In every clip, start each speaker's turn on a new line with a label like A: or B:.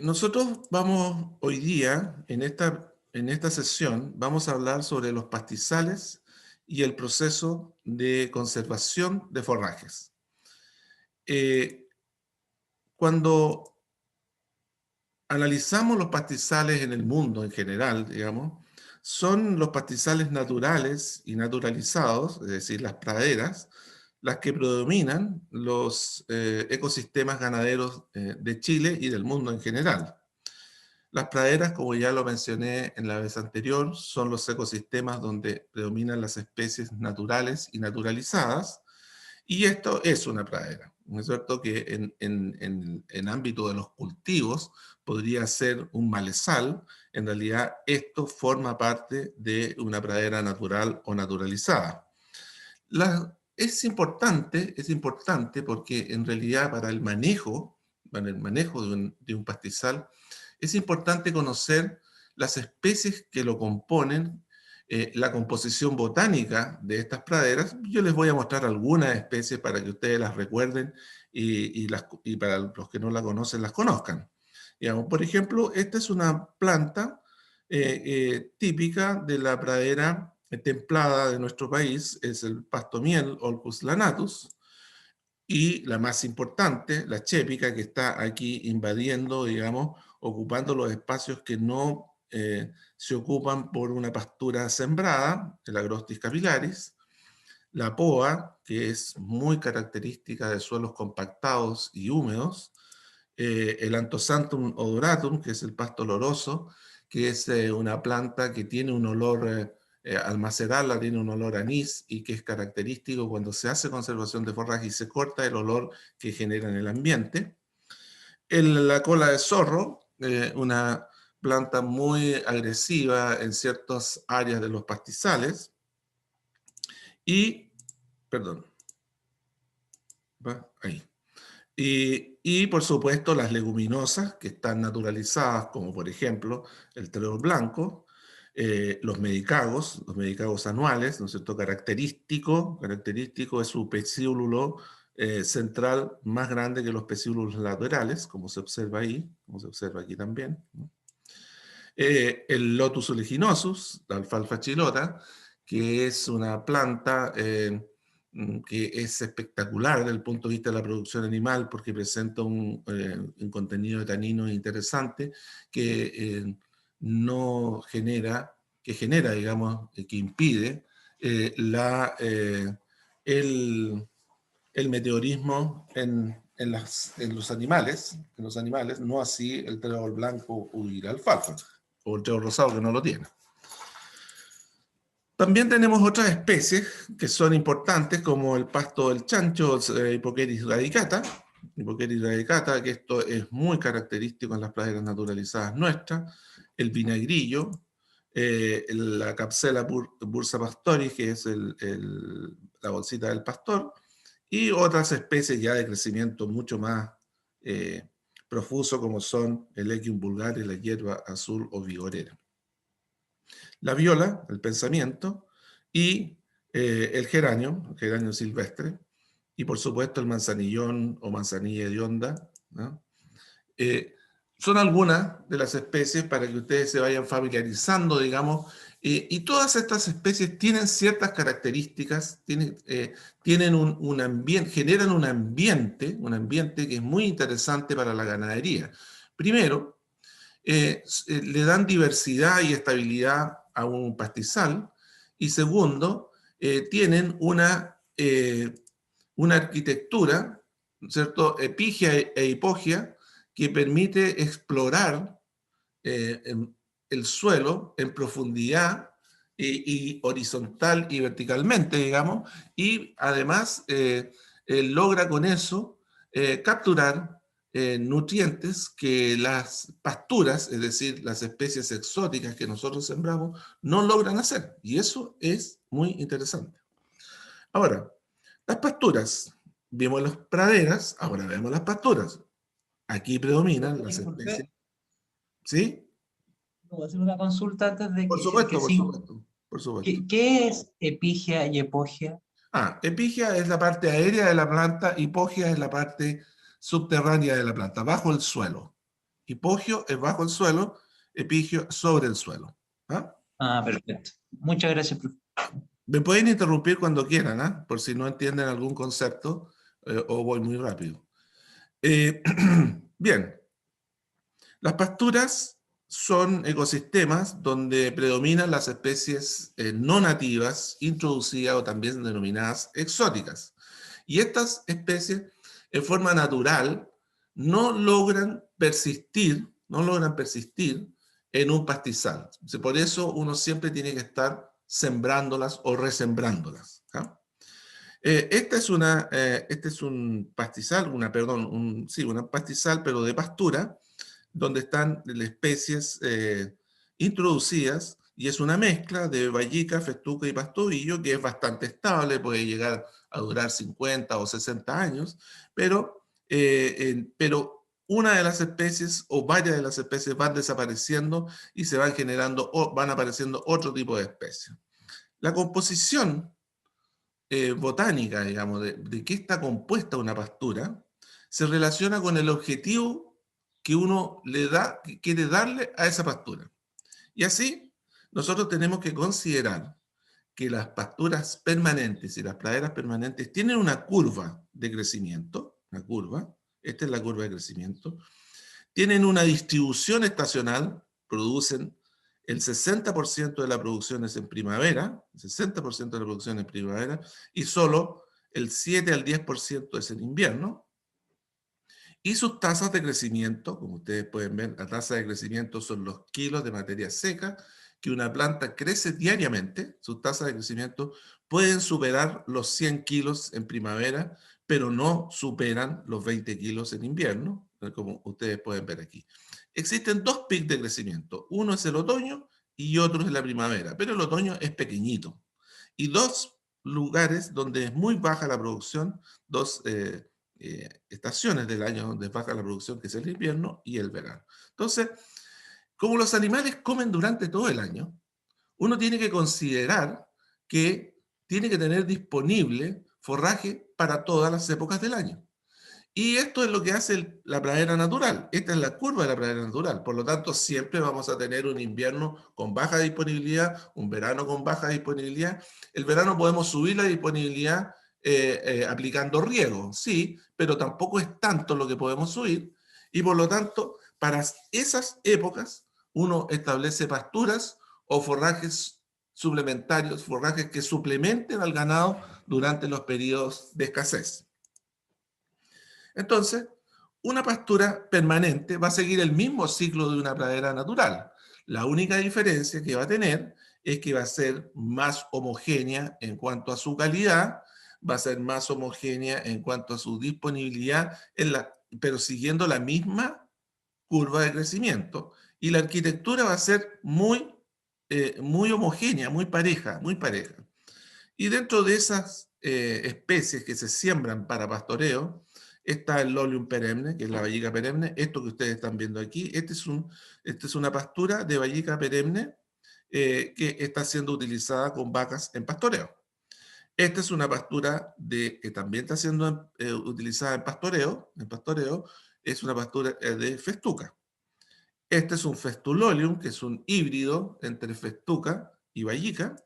A: Nosotros vamos hoy día, en esta sesión, vamos a hablar sobre los pastizales y el proceso de conservación de forrajes. Eh, Cuando analizamos los pastizales en el mundo en general, digamos, son los pastizales naturales y naturalizados, es decir, las praderas, las que predominan los ecosistemas ganaderos de Chile y del mundo en general. Las praderas, como ya lo mencioné en la vez anterior, son los ecosistemas donde predominan las especies naturales y naturalizadas, y esto es una pradera. ¿No es cierto? Que en ámbito de los cultivos podría ser un malezal. En realidad, esto forma parte de una pradera natural o naturalizada. Es importante porque en realidad para el manejo de un pastizal, es importante conocer las especies que lo componen, la composición botánica de estas praderas. Yo les voy a mostrar algunas especies para que ustedes las recuerden y para los que no la conocen, las conozcan. Digamos, por ejemplo, esta es una planta típica de la pradera templada de nuestro país, es el pasto miel, Olcus lanatus, y la más importante, la chépica, que está aquí invadiendo, digamos, ocupando los espacios que no se ocupan por una pastura sembrada, el Agrostis capillaris, la poa, que es muy característica de suelos compactados y húmedos, el Anthoxanthum odoratum, que es el pasto oloroso, que es una planta que tiene un olor, al macerarla tiene un olor a anís y que es característico cuando se hace conservación de forraje y se corta el olor que genera en el ambiente. La cola de zorro, una planta muy agresiva en ciertas áreas de los pastizales. Y, perdón, va ahí. Y, por supuesto las leguminosas que están naturalizadas, como por ejemplo el trébol blanco, los medicagos anuales, ¿no es cierto? Característico es su pecíolulo central más grande que los pecíolos laterales, como se observa ahí, como se observa aquí también, ¿no? El Lotus oleginosus, la alfalfa chilota, que es una planta que es espectacular desde el punto de vista de la producción animal porque presenta un contenido de taninos interesante que no genera, que genera, digamos, que impide eh, la, eh, el, el meteorismo en los animales, no así el trébol blanco y la alfalfa, o el trébol rosado que no lo tiene. También tenemos otras especies que son importantes, como el pasto del chancho, Hipoqueris radicata, que esto es muy característico en las praderas naturalizadas nuestras, el vinagrillo, la Capsela bursa pastoris, que es la bolsita del pastor, y otras especies ya de crecimiento mucho más eh, profuso, como son el Equium vulgaris, la hierba azul o vigorera. La viola, el pensamiento, y el geranio silvestre, y por supuesto el manzanillón o manzanilla hedionda, ¿no? Son algunas de las especies para que ustedes se vayan familiarizando, digamos, y todas estas especies tienen ciertas características, tienen un ambiente, generan un ambiente que es muy interesante para la ganadería. Primero, le dan diversidad y estabilidad a un pastizal, y segundo, tienen una arquitectura, ¿cierto?, epigia e hipogia, que permite explorar eh, el suelo en profundidad y horizontal y verticalmente, digamos, y además logra con eso capturar nutrientes que las pasturas, es decir, las especies exóticas que nosotros sembramos, no logran hacer. Y eso es muy interesante. Ahora, las pasturas. Vimos las praderas, ahora vemos las pasturas. Aquí predominan las especies.
B: Disculpe,
A: ¿Sí?
B: ¿puedo hacer una consulta antes de
A: Por
B: que
A: supuesto, por
B: siga?
A: supuesto, por supuesto.
B: ¿Qué es epigia y epogia?
A: Epigia es la parte aérea de la planta, hipogia es la parte subterránea de la planta, bajo el suelo. Hipogeo es bajo el suelo, epigeo sobre el suelo. ¿Ah?
B: Ah, perfecto. Muchas gracias, profe.
A: Me pueden interrumpir cuando quieran, ¿ah? Por si no entienden algún concepto o voy muy rápido. Bien, las pasturas son ecosistemas donde predominan las especies no nativas, introducidas o también denominadas exóticas. Y estas especies, en forma natural, no logran persistir en un pastizal. Por eso uno siempre tiene que estar sembrándolas o resembrándolas. ¿Ah? Este es un pastizal, sí, un pastizal, pero de pastura, donde están las especies introducidas, y es una mezcla de vallica, festuca y pastobillo, que es bastante estable, puede llegar a durar 50 o 60 años, pero una de las especies o varias de las especies van desapareciendo y se van generando o van apareciendo otro tipo de especies. La composición botánica, digamos, de qué está compuesta una pastura, se relaciona con el objetivo que uno que quiere darle a esa pastura. Y así, nosotros tenemos que considerar que las pasturas permanentes y las praderas permanentes tienen una curva de crecimiento, esta es la curva de crecimiento, tienen una distribución estacional, producen el 60% de la producción es en primavera, el 60% de la producción en primavera, y solo el 7 al 10% es en invierno. Y sus tasas de crecimiento, como ustedes pueden ver, la tasa de crecimiento son los kilos de materia seca que una planta crece diariamente. Sus tasas de crecimiento pueden superar los 100 kilos en primavera, pero no superan los 20 kilos en invierno, como ustedes pueden ver aquí. Existen dos picos de crecimiento. Uno es el otoño y otro es la primavera, pero el otoño es pequeñito. Y dos lugares donde es muy baja la producción, dos estaciones del año donde baja la producción, que es el invierno y el verano. Entonces, como los animales comen durante todo el año, uno tiene que considerar que tiene que tener disponible forraje para todas las épocas del año. Y esto es lo que hace la pradera natural. Esta es la curva de la pradera natural. Por lo tanto, siempre vamos a tener un invierno con baja disponibilidad, un verano con baja disponibilidad. El verano podemos subir la disponibilidad aplicando riego, sí, pero tampoco es tanto lo que podemos subir. Y por lo tanto, para esas épocas, uno establece pasturas o forrajes suplementarios, forrajes que suplementen al ganado durante los periodos de escasez. Entonces, una pastura permanente va a seguir el mismo ciclo de una pradera natural. La única diferencia que va a tener es que va a ser más homogénea en cuanto a su calidad, va a ser más homogénea en cuanto a su disponibilidad, pero siguiendo la misma curva de crecimiento. Y la arquitectura va a ser muy homogénea, muy pareja, muy pareja. Y dentro de esas especies que se siembran para pastoreo, está el Lolium perenne, que es la vallica perenne. Esto que ustedes están viendo aquí, esta es una pastura de vallica perenne que está siendo utilizada con vacas en pastoreo. Esta es una pastura que también está siendo utilizada en pastoreo. Es una pastura de festuca. Este es un Festulolium, que es un híbrido entre festuca y vallica.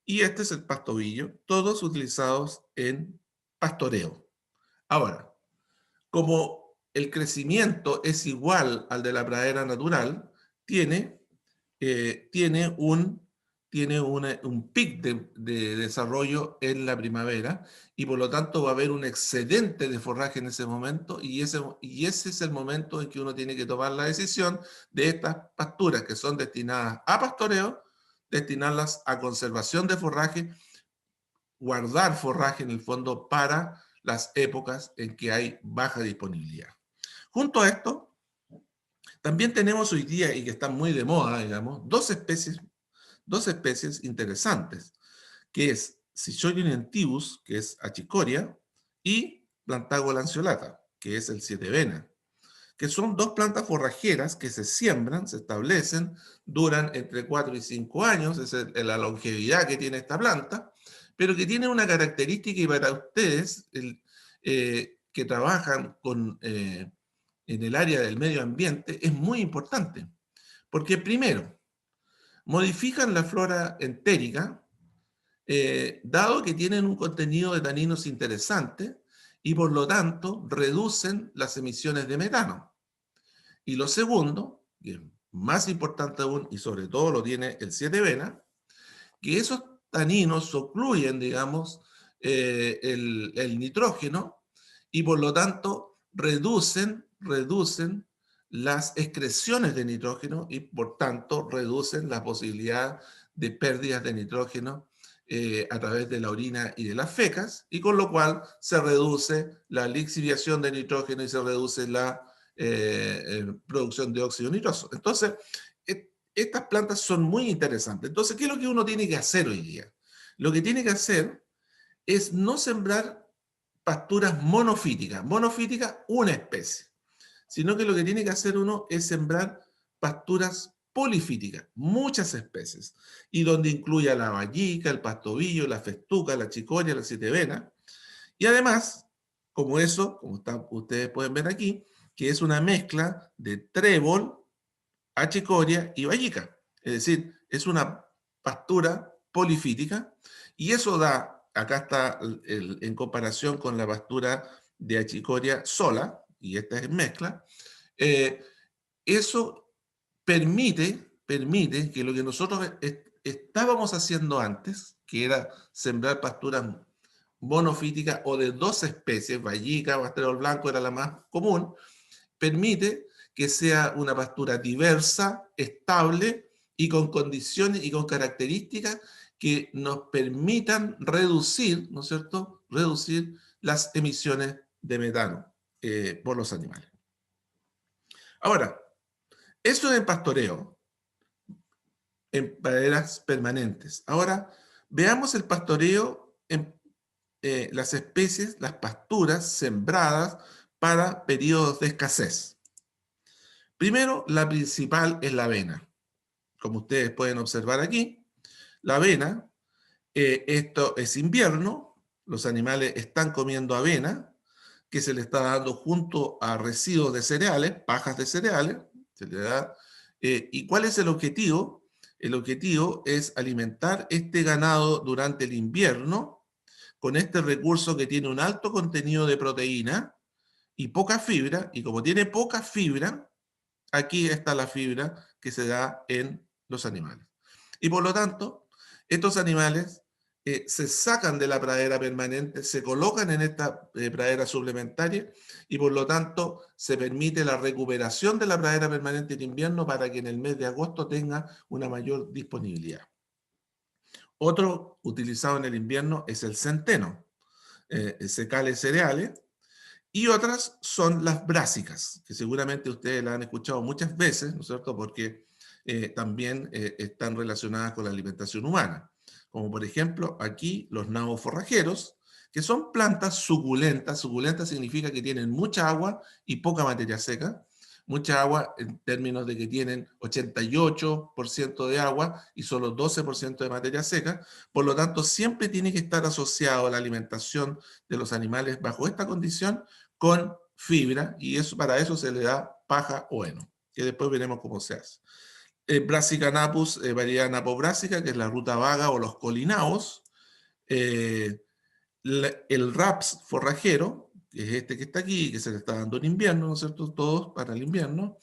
A: Y este es el pastobillo, todos utilizados en pastoreo. Ahora, como el crecimiento es igual al de la pradera natural, tiene, un pic de desarrollo en la primavera y por lo tanto va a haber un excedente de forraje en ese momento y ese es el momento en que uno tiene que tomar la decisión de estas pasturas que son destinadas a pastoreo, destinarlas a conservación de forraje, guardar forraje en el fondo para las épocas en que hay baja disponibilidad. Junto a esto, también tenemos hoy día, y que están muy de moda, digamos, dos especies interesantes, que es Cichorium entibus, que es achicoria, y Plantago lanceolata, que es el sietevena, que son dos plantas forrajeras que se siembran, se establecen, duran entre 4 y 5 años, esa es la longevidad que tiene esta planta, pero que tiene una característica, y para ustedes que trabajan en el área del medio ambiente es muy importante, porque primero, modifican la flora entérica, dado que tienen un contenido de taninos interesante y por lo tanto reducen las emisiones de metano. Y lo segundo, que es más importante aún y sobre todo lo tiene el 7-vena, que esos taninos ocluyen, digamos, el nitrógeno y por lo tanto reducen las excreciones de nitrógeno y por tanto reducen la posibilidad de pérdidas de nitrógeno a través de la orina y de las fecas, y con lo cual se reduce la lixiviación de nitrógeno y se reduce la producción de óxido nitroso. Entonces, estas plantas son muy interesantes. Entonces, ¿qué es lo que uno tiene que hacer hoy día? Lo que tiene que hacer es no sembrar pasturas monofíticas, una especie, sino que lo que tiene que hacer uno es sembrar pasturas polifíticas, muchas especies, y donde incluya la vallica, el pastobillo, la festuca, la chicoria, la 7-vena, y además, como ustedes pueden ver aquí, que es una mezcla de trébol, achicoria y vallica. Es decir, es una pastura polifítica y eso da, acá está en comparación con la pastura de achicoria sola, y esta es mezcla, eh, eso permite que lo que nosotros estábamos haciendo antes, que era sembrar pasturas monofíticas o de dos especies, vallica, pastrero blanco era la más común, permite que sea una pastura diversa, estable y con condiciones y con características que nos permitan reducir, ¿no es cierto?, reducir las emisiones de metano por los animales. Ahora, eso es en pastoreo, en praderas permanentes. Ahora, veamos el pastoreo en las especies, las pasturas sembradas para periodos de escasez. Primero, la principal es la avena. Como ustedes pueden observar aquí, la avena, esto es invierno, los animales están comiendo avena, que se le está dando junto a residuos de cereales, pajas de cereales, se le da. ¿Y cuál es el objetivo? El objetivo es alimentar este ganado durante el invierno con este recurso que tiene un alto contenido de proteína y poca fibra, y como tiene poca fibra, aquí está la fibra que se da en los animales. Y por lo tanto, estos animales se sacan de la pradera permanente, se colocan en esta pradera suplementaria y por lo tanto se permite la recuperación de la pradera permanente en invierno para que en el mes de agosto tenga una mayor disponibilidad. Otro utilizado en el invierno es el centeno, secales cereales, y otras son las brásicas, que seguramente ustedes las han escuchado muchas veces, ¿no es cierto? Porque también están relacionadas con la alimentación humana. Como por ejemplo aquí los nabos forrajeros, que son plantas suculentas. Suculenta significa que tienen mucha agua y poca materia seca. Mucha agua en términos de que tienen 88% de agua y solo 12% de materia seca. Por lo tanto, siempre tiene que estar asociado a la alimentación de los animales bajo esta condición con fibra, y eso, para eso se le da paja o heno, que después veremos cómo se hace. Brassica napus, variedad napobrásica, que es la ruta vaga o los colinaos. El raps forrajero, que es este que está aquí, que se le está dando en invierno, ¿no es cierto? Todos para el invierno.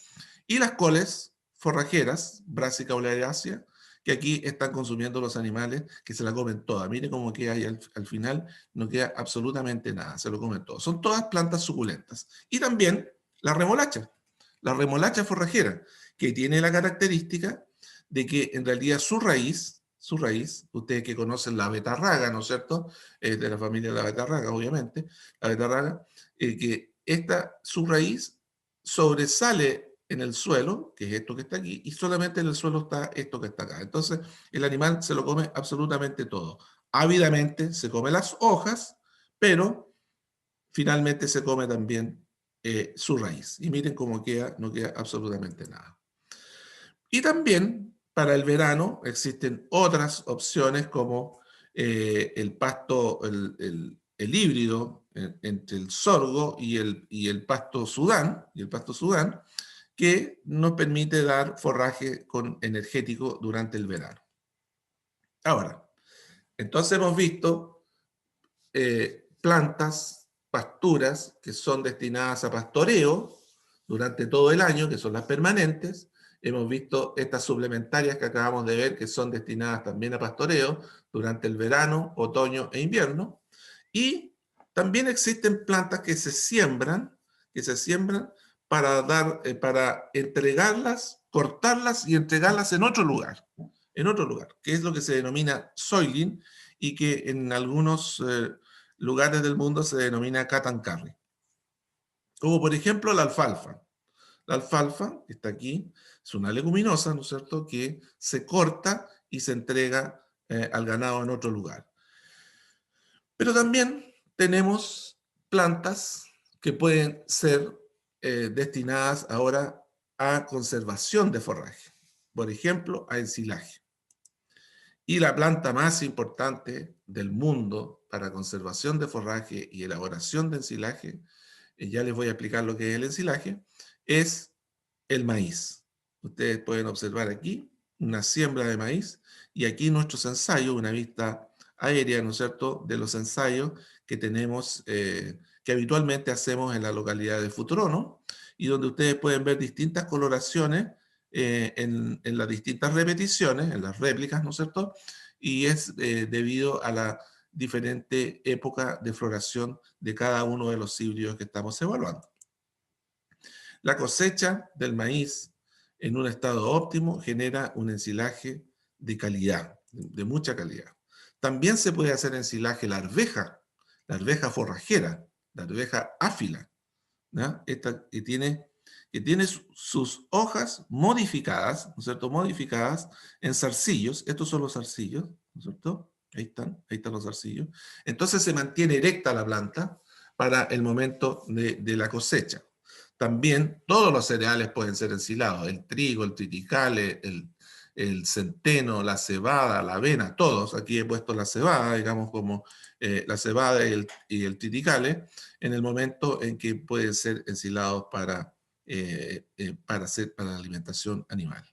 A: Y las coles forrajeras, Brassica oleracea, que aquí están consumiendo los animales, que se la comen toda. Miren cómo queda ahí al final, no queda absolutamente nada, se lo comen todo. Son todas plantas suculentas. Y también la remolacha forrajera, que tiene la característica de que en realidad su raíz, ustedes que conocen la betarraga, ¿no es cierto? De la familia de la betarraga, obviamente, la betarraga, su raíz sobresale en el suelo, que es esto que está aquí, y solamente en el suelo está esto que está acá. Entonces, el animal se lo come absolutamente todo. Ávidamente se come las hojas, pero finalmente se come también su raíz. Y miren cómo queda, no queda absolutamente nada. Y también para el verano existen otras opciones como el pasto, el híbrido entre el sorgo y el pasto Sudán, que nos permite dar forraje energético durante el verano. Ahora, entonces hemos visto plantas, pasturas que son destinadas a pastoreo durante todo el año, que son las permanentes. Hemos visto estas suplementarias que acabamos de ver, que son destinadas también a pastoreo durante el verano, otoño e invierno. Y también existen plantas que se siembran para entregarlas, cortarlas y entregarlas en otro lugar, que es lo que se denomina soiling y que en algunos lugares del mundo se denomina cotton carry. Como por ejemplo la alfalfa. La alfalfa, que está aquí, es una leguminosa, ¿no es cierto?, que se corta y se entrega al ganado en otro lugar. Pero también tenemos plantas que pueden ser destinadas ahora a conservación de forraje. Por ejemplo, a ensilaje. Y la planta más importante del mundo para conservación de forraje y elaboración de ensilaje, ya les voy a explicar lo que es el ensilaje, es el maíz. Ustedes pueden observar aquí una siembra de maíz y aquí nuestros ensayos, una vista aérea, ¿no es cierto?, de los ensayos que tenemos, que habitualmente hacemos en la localidad de Futrono y donde ustedes pueden ver distintas coloraciones en las distintas repeticiones, en las réplicas, ¿no es cierto? Y es debido a la diferente época de floración de cada uno de los híbridos que estamos evaluando. La cosecha del maíz en un estado óptimo genera un ensilaje de calidad, de mucha calidad. También se puede hacer ensilaje la arveja forrajera, la arveja áfila, ¿no? Esta que tiene sus hojas modificadas, ¿no es cierto? Modificadas en zarcillos. Estos son los zarcillos, ¿no es cierto? Ahí están los zarcillos. Entonces se mantiene erecta la planta para el momento de la cosecha. También todos los cereales pueden ser ensilados, el trigo, el triticale, el centeno, la cebada, la avena, todos. Aquí he puesto la cebada, digamos, como la cebada y el triticale, en el momento en que pueden ser ensilados para la alimentación animal.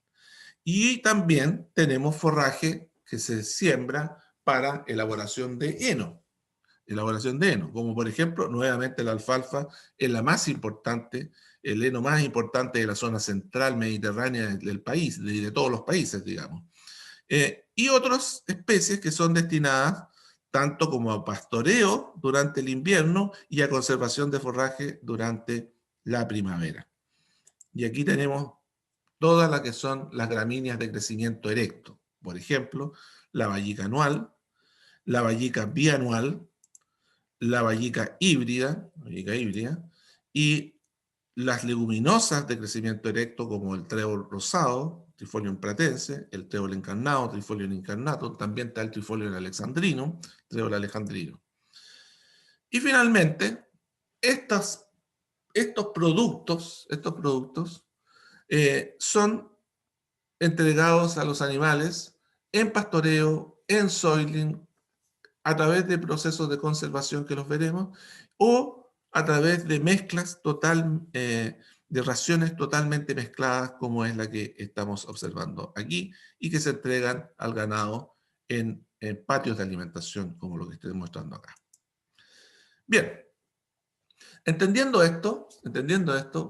A: Y también tenemos forraje que se siembra para elaboración de heno, como por ejemplo, nuevamente la alfalfa es la más importante, el heno más importante de la zona central mediterránea del país, de todos los países, digamos. Y otras especies que son destinadas tanto como a pastoreo durante el invierno y a conservación de forraje durante la primavera. Y aquí tenemos todas las que son las gramíneas de crecimiento erecto. Por ejemplo, la vallica anual, la vallica bianual, la vallica híbrida y las leguminosas de crecimiento erecto como el trébol rosado, Trifolium pratense, el trébol encarnado, Trifolium incarnatum, también está el Trifolium alexandrinum, trébol alejandrino. Y finalmente, estos productos son entregados a los animales en pastoreo, en soiling, a través de procesos de conservación que los veremos, o a través de mezclas de raciones totalmente mezcladas, como es la que estamos observando aquí, y que se entregan al ganado en patios de alimentación, como lo que estoy mostrando acá. Bien, entendiendo esto,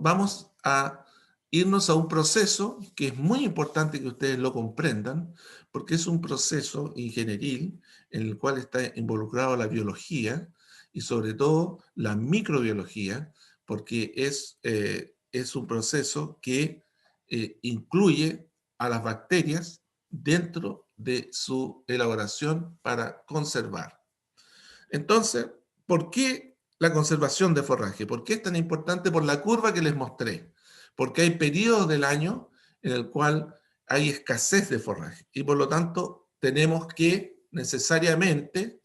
A: vamos a irnos a un proceso que es muy importante que ustedes lo comprendan, porque es un proceso ingenieril en el cual está involucrado la biología y sobre todo la microbiología, porque es un proceso que incluye a las bacterias dentro de su elaboración para conservar. Entonces, ¿por qué la conservación de forraje? ¿Por qué es tan importante? Por la curva que les mostré. Porque hay periodos del año en el cual hay escasez de forraje y por lo tanto tenemos que necesariamente,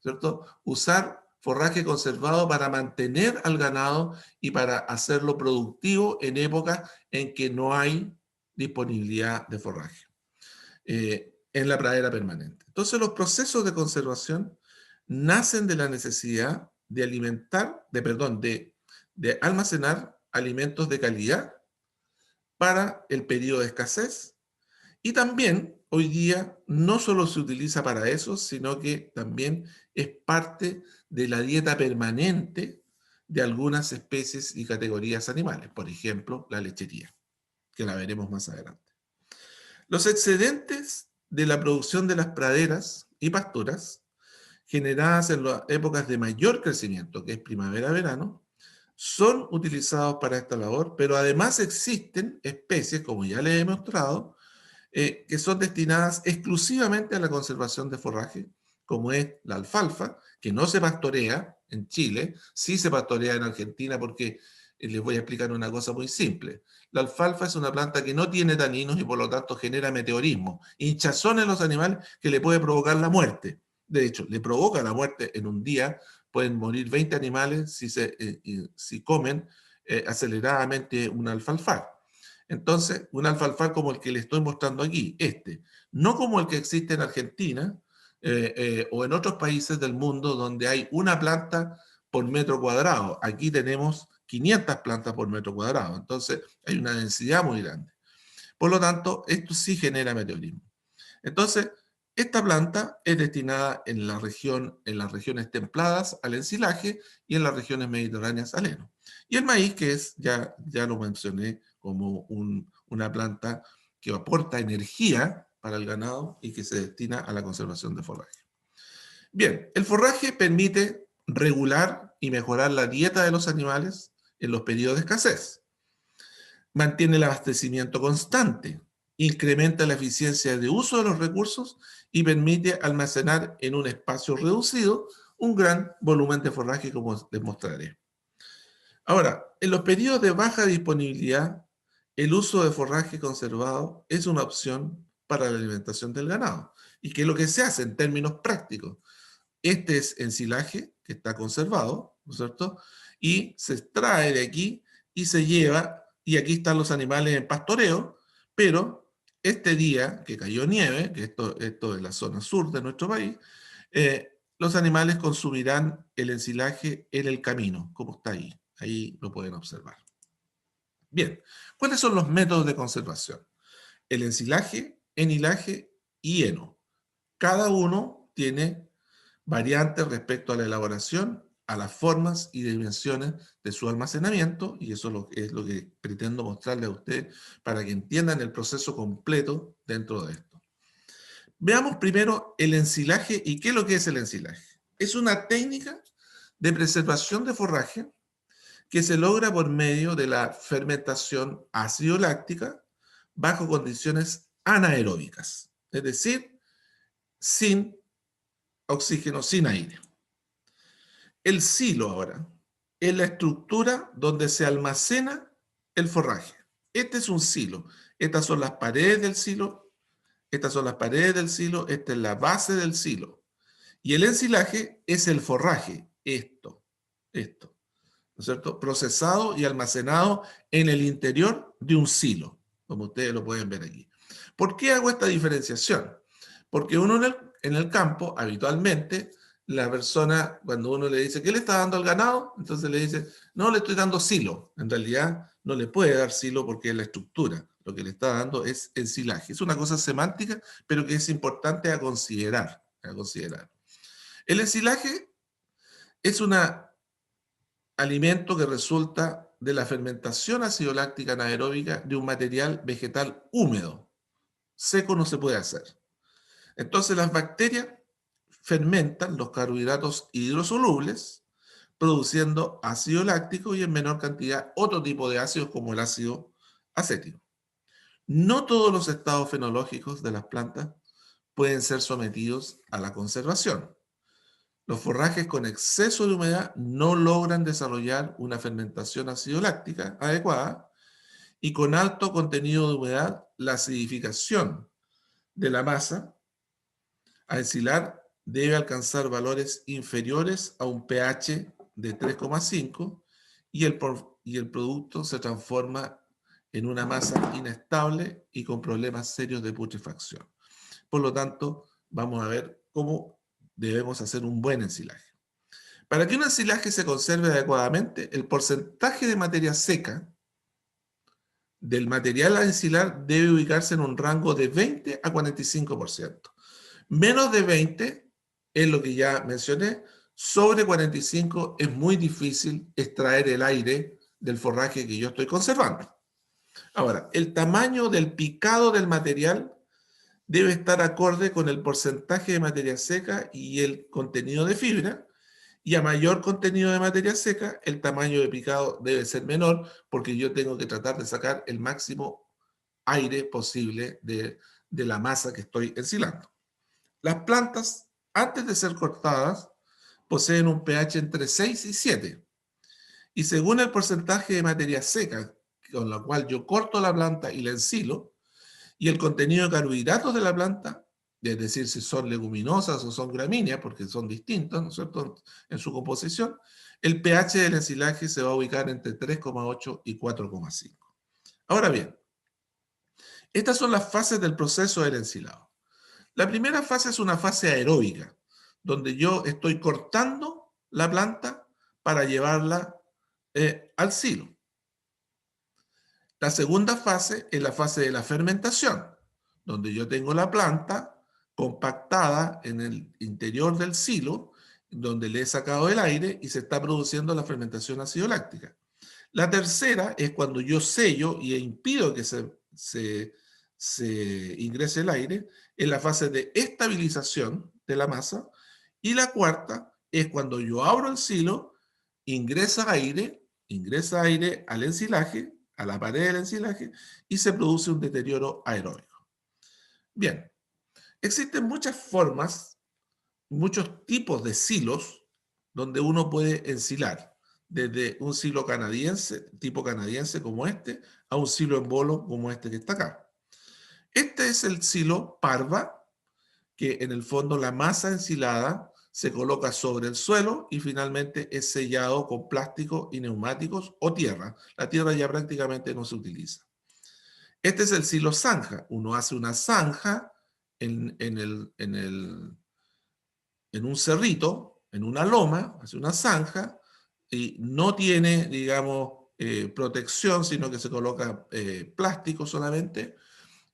A: ¿cierto?, usar forraje conservado para mantener al ganado y para hacerlo productivo en épocas en que no hay disponibilidad de forraje en la pradera permanente. Entonces los procesos de conservación nacen de la necesidad de de almacenar alimentos de calidad para el periodo de escasez. Y también hoy día no solo se utiliza para eso, sino que también es parte de la dieta permanente de algunas especies y categorías animales, por ejemplo, la lechería, que la veremos más adelante. Los excedentes de la producción de las praderas y pasturas, generadas en las épocas de mayor crecimiento, que es primavera-verano, son utilizados para esta labor, pero además existen especies, como ya les he mostrado, que son destinadas exclusivamente a la conservación de forraje, como es la alfalfa, que no se pastorea en Chile, sí se pastorea en Argentina, porque les voy a explicar una cosa muy simple. La alfalfa es una planta que no tiene taninos y por lo tanto genera meteorismo, hinchazón en los animales que le puede provocar la muerte. De hecho, le provoca la muerte en un día, pueden morir 20 animales si comen aceleradamente un alfalfar. Entonces, un alfalfar como el que le estoy mostrando aquí, no como el que existe en Argentina o en otros países del mundo donde hay una planta por metro cuadrado. Aquí tenemos 500 plantas por metro cuadrado, entonces hay una densidad muy grande. Por lo tanto, esto sí genera meteorismo. Entonces, esta planta es destinada en las regiones templadas al ensilaje y en las regiones mediterráneas al heno. Y el maíz, que es, ya lo mencioné, como una planta que aporta energía para el ganado y que se destina a la conservación de forraje. Bien, el forraje permite regular y mejorar la dieta de los animales en los periodos de escasez. Mantiene el abastecimiento constante, incrementa la eficiencia de uso de los recursos y permite almacenar en un espacio reducido un gran volumen de forraje, como les mostraré. Ahora, en los periodos de baja disponibilidad, el uso de forraje conservado es una opción para la alimentación del ganado. ¿Y qué es lo que se hace en términos prácticos? Este es ensilaje que está conservado, ¿no es cierto? Y se extrae de aquí y se lleva, y aquí están los animales en pastoreo, pero este día que cayó nieve, que esto es la zona sur de nuestro país, los animales consumirán el ensilaje en el camino, como está ahí. Ahí lo pueden observar. Bien, ¿cuáles son los métodos de conservación? El ensilaje, enilaje y heno. Cada uno tiene variantes respecto a la elaboración, a las formas y dimensiones de su almacenamiento, y eso es lo que pretendo mostrarle a ustedes para que entiendan el proceso completo dentro de esto. Veamos primero el ensilaje y qué es lo que es el ensilaje. Es una técnica de preservación de forraje que se logra por medio de la fermentación ácido-láctica bajo condiciones anaeróbicas, es decir, sin oxígeno, sin aire. El silo ahora es la estructura donde se almacena el forraje. Este es un silo. Estas son las paredes del silo. Estas son las paredes del silo. Esta es la base del silo. Y el ensilaje es el forraje. Esto. ¿No es cierto? Procesado y almacenado en el interior de un silo, como ustedes lo pueden ver aquí. ¿Por qué hago esta diferenciación? Porque uno en el campo, habitualmente, la persona, cuando uno le dice, ¿qué le está dando al ganado? Entonces le dice, no, le estoy dando silo. En realidad, no le puede dar silo porque es la estructura. Lo que le está dando es ensilaje. Es una cosa semántica, pero que es importante a considerar. El ensilaje es un alimento que resulta de la fermentación ácido-láctica anaeróbica de un material vegetal húmedo. Seco no se puede hacer. Entonces las bacterias fermentan los carbohidratos hidrosolubles, produciendo ácido láctico y en menor cantidad otro tipo de ácidos como el ácido acético. No todos los estados fenológicos de las plantas pueden ser sometidos a la conservación. Los forrajes con exceso de humedad no logran desarrollar una fermentación ácido-láctica adecuada y con alto contenido de humedad, la acidificación de la masa a ensilar debe alcanzar valores inferiores a un pH de 3,5 y el producto se transforma en una masa inestable y con problemas serios de putrefacción. Por lo tanto, vamos a ver cómo debemos hacer un buen ensilaje. Para que un ensilaje se conserve adecuadamente, el porcentaje de materia seca del material a ensilar debe ubicarse en un rango de 20 a 45%. Menos de 20 es lo que ya mencioné. Sobre 45 es muy difícil extraer el aire del forraje que yo estoy conservando. Ahora, el tamaño del picado del material debe estar acorde con el porcentaje de materia seca y el contenido de fibra, y a mayor contenido de materia seca, el tamaño de picado debe ser menor, porque yo tengo que tratar de sacar el máximo aire posible de la masa que estoy ensilando. Las plantas, antes de ser cortadas, poseen un pH entre 6 y 7. Y según el porcentaje de materia seca con la cual yo corto la planta y la ensilo, y el contenido de carbohidratos de la planta, es decir, si son leguminosas o son gramíneas, porque son distintas, ¿no es cierto?, en su composición, el pH del ensilaje se va a ubicar entre 3,8 y 4,5. Ahora bien, estas son las fases del proceso del ensilado. La primera fase es una fase aeróbica, donde yo estoy cortando la planta para llevarla al silo. La segunda fase es la fase de la fermentación, donde yo tengo la planta compactada en el interior del silo, donde le he sacado el aire y se está produciendo la fermentación ácido láctica. La tercera es cuando yo sello y impido que se ingrese el aire, en la fase de estabilización de la masa. Y la cuarta es cuando yo abro el silo, ingresa aire al ensilaje, a la pared del ensilaje, y se produce un deterioro aeróbico. Bien, existen muchas formas, muchos tipos de silos donde uno puede ensilar, desde un silo canadiense, tipo canadiense como este, a un silo en bolo como este que está acá. Este es el silo parva, que en el fondo la masa ensilada se coloca sobre el suelo y finalmente es sellado con plástico y neumáticos o tierra. La tierra ya prácticamente no se utiliza. Este es el silo zanja. Uno hace una zanja en un cerrito, en una loma, hace una zanja y no tiene, digamos, protección, sino que se coloca plástico solamente,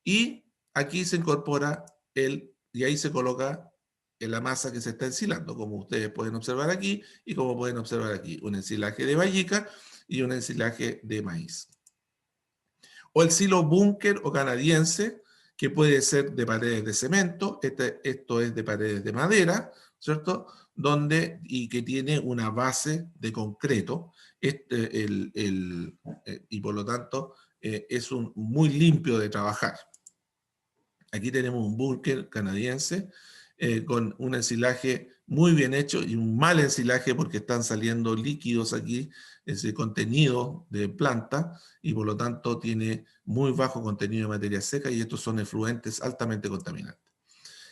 A: y aquí se incorpora y ahí se coloca la masa que se está ensilando, como ustedes pueden observar aquí y como pueden observar aquí, un ensilaje de vallica y un ensilaje de maíz. O el silo búnker o canadiense, que puede ser de paredes de cemento, esto es de paredes de madera, ¿cierto? Y que tiene una base de concreto, y por lo tanto es muy limpio de trabajar. Aquí tenemos un búnker canadiense con un ensilaje muy bien hecho y un mal ensilaje porque están saliendo líquidos aquí, ese contenido de planta, y por lo tanto tiene muy bajo contenido de materia seca, y estos son efluentes altamente contaminantes.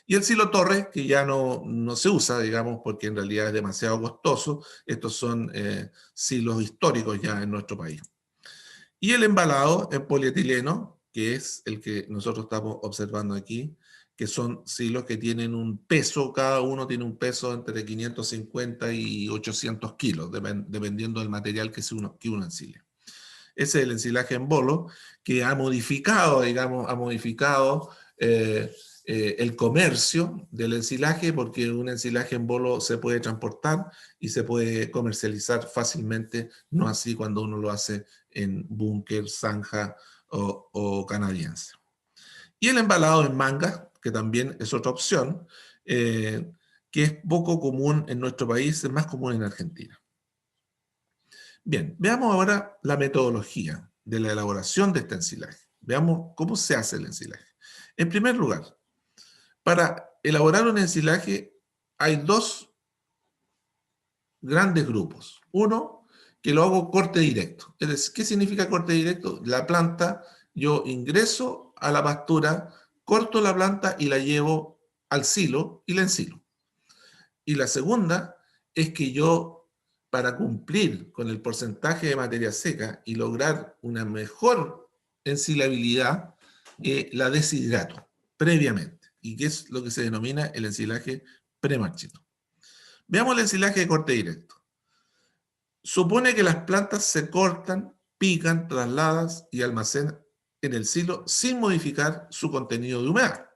A: Y el silo torre, que ya no se usa, digamos, porque en realidad es demasiado costoso. Estos son silos históricos ya en nuestro país. Y el embalado en polietileno, que es el que nosotros estamos observando aquí, que son silos que tienen un peso, cada uno tiene un peso entre 550 y 800 kilos, dependiendo del material que uno ensile. Ese es el ensilaje en bolo, que ha modificado, digamos, el comercio del ensilaje, porque un ensilaje en bolo se puede transportar y se puede comercializar fácilmente, no así cuando uno lo hace en búnker, zanja o canadiense. Y el embalado en manga, que también es otra opción, que es poco común en nuestro país, es más común en Argentina. Bien, veamos ahora la metodología de la elaboración de este ensilaje. Veamos cómo se hace el ensilaje. En primer lugar, para elaborar un ensilaje hay dos grandes grupos. Uno, que lo hago corte directo. Es decir, ¿qué significa corte directo? La planta, yo ingreso a la pastura, corto la planta y la llevo al silo y la ensilo. Y la segunda es que yo, para cumplir con el porcentaje de materia seca y lograr una mejor ensilabilidad, la deshidrato previamente, y que es lo que se denomina el ensilaje premarchito. Veamos el ensilaje de corte directo. Supone que las plantas se cortan, pican, trasladas y almacenan en el silo sin modificar su contenido de humedad.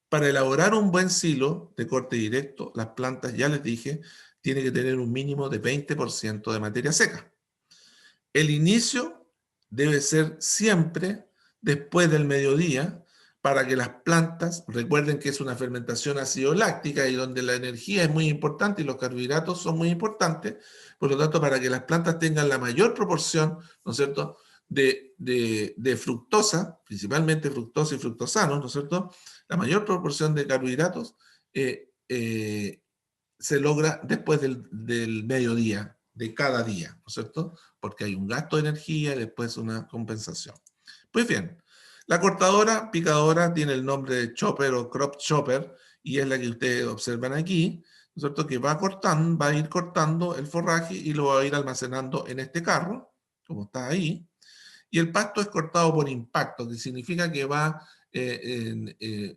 A: Para elaborar un buen silo de corte directo, las plantas, ya les dije, tienen que tener un mínimo de 20% de materia seca. El inicio debe ser siempre después del mediodía, para que las plantas, recuerden que es una fermentación ácido-láctica y donde la energía es muy importante y los carbohidratos son muy importantes, por lo tanto, para que las plantas tengan la mayor proporción, ¿no es cierto?, de fructosa, principalmente fructosa y fructosanos, ¿no es cierto?, la mayor proporción de carbohidratos se logra después del mediodía, de cada día, ¿no es cierto?, porque hay un gasto de energía y después una compensación. Pues bien, la cortadora, picadora, tiene el nombre de chopper o crop chopper, y es la que ustedes observan aquí, ¿no es cierto?, que va cortando, va a ir cortando el forraje y lo va a ir almacenando en este carro, como está ahí, y el pasto es cortado por impacto, que significa que va,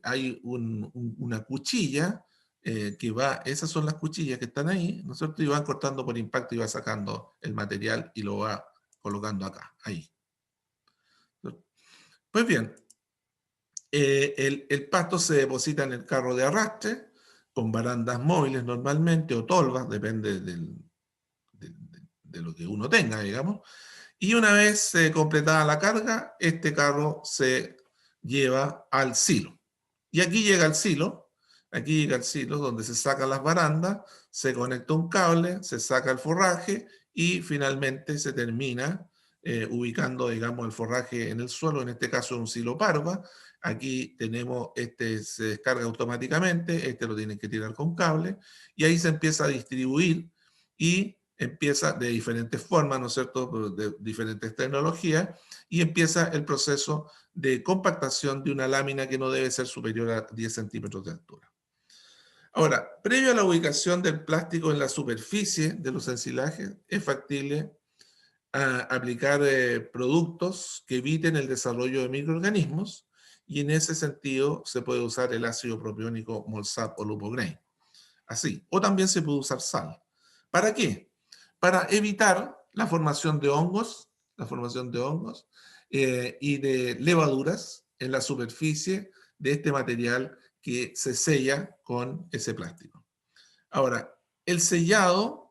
A: hay una cuchilla que va, esas son las cuchillas que están ahí, ¿no es cierto?, y van cortando por impacto y va sacando el material y lo va colocando acá, ahí. Pues bien, el pasto se deposita en el carro de arrastre, con barandas móviles normalmente, o tolvas, depende de lo que uno tenga, digamos. Y una vez completada la carga, este carro se lleva al silo. Y aquí llega el silo donde se sacan las barandas, se conecta un cable, se saca el forraje y finalmente se termina ubicando, digamos, el forraje en el suelo, en este caso un silo parva. Aquí tenemos, este se descarga automáticamente, este lo tienen que tirar con cable, y ahí se empieza a distribuir y empieza de diferentes formas, ¿no es cierto?, de diferentes tecnologías, y empieza el proceso de compactación de una lámina que no debe ser superior a 10 centímetros de altura. Ahora, previo a la ubicación del plástico en la superficie de los ensilajes, es factible aplicar productos que eviten el desarrollo de microorganismos, y en ese sentido se puede usar el ácido propiónico Molsap o Lupograin. Así, o también se puede usar sal. ¿Para qué? Para evitar la formación de hongos y de levaduras en la superficie de este material que se sella con ese plástico. Ahora, el sellado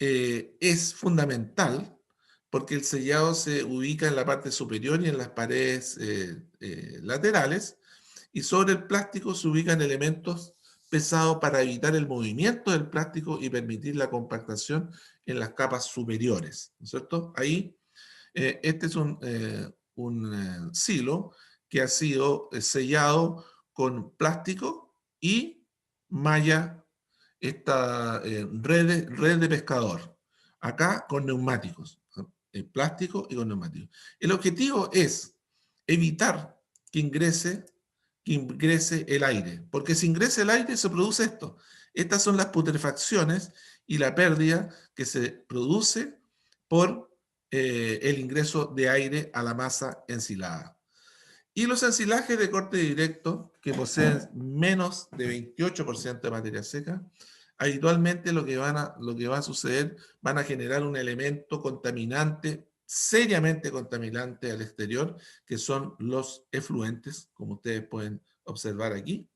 A: es fundamental porque el sellado se ubica en la parte superior y en las paredes laterales, y sobre el plástico se ubican elementos pesados para evitar el movimiento del plástico y permitir la compactación en las capas superiores, ¿no es cierto? Ahí, este es un silo que ha sido sellado con plástico y malla, esta red de pescador, acá con neumáticos, ¿no?, plástico y con neumáticos. El objetivo es evitar que ingrese el aire, porque si ingresa el aire se produce esto. Estas son las putrefacciones y la pérdida que se produce por el ingreso de aire a la masa ensilada. Y los ensilajes de corte directo, que poseen menos de 28% de materia seca, habitualmente lo que va a suceder, van a generar un elemento contaminante, seriamente contaminante al exterior, que son los efluentes, como ustedes pueden observar aquí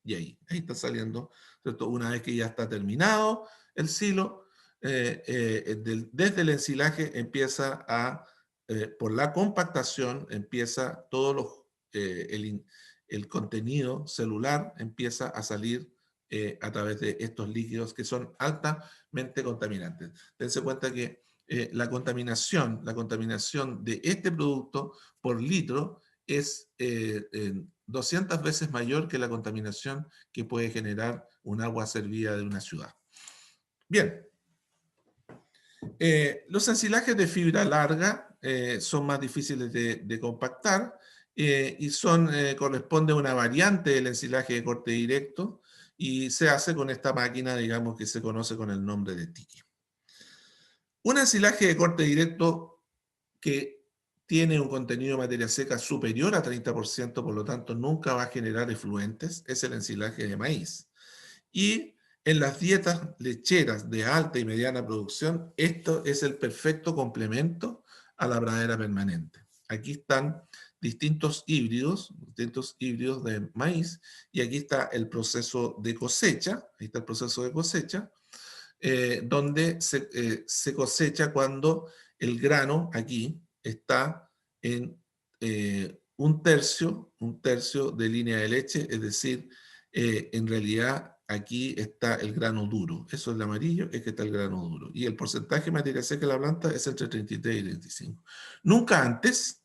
A: y ahí. Ahí está saliendo, ¿cierto? Una vez que ya está terminado el silo, desde el ensilaje empieza por la compactación, empieza el contenido celular empieza a salir a través de estos líquidos que son altamente contaminantes. Dense cuenta que la contaminación de este producto por litro es 200 veces mayor que la contaminación que puede generar un agua servida de una ciudad. Bien, los ensilajes de fibra larga son más difíciles de compactar y corresponde a una variante del ensilaje de corte directo, y se hace con esta máquina, digamos, que se conoce con el nombre de tiki. Un ensilaje de corte directo que tiene un contenido de materia seca superior a 30%, por lo tanto nunca va a generar efluentes, es el ensilaje de maíz. Y en las dietas lecheras de alta y mediana producción, esto es el perfecto complemento a la pradera permanente. Aquí están distintos híbridos de maíz, y aquí está el proceso de cosecha, ahí está el proceso de cosecha, donde se cosecha cuando el grano aquí está en un tercio de línea de leche, es decir, en realidad aquí está el grano duro. Eso es el amarillo, es que está el grano duro. Y el porcentaje de materia seca de la planta es entre 33 y 35. Nunca antes,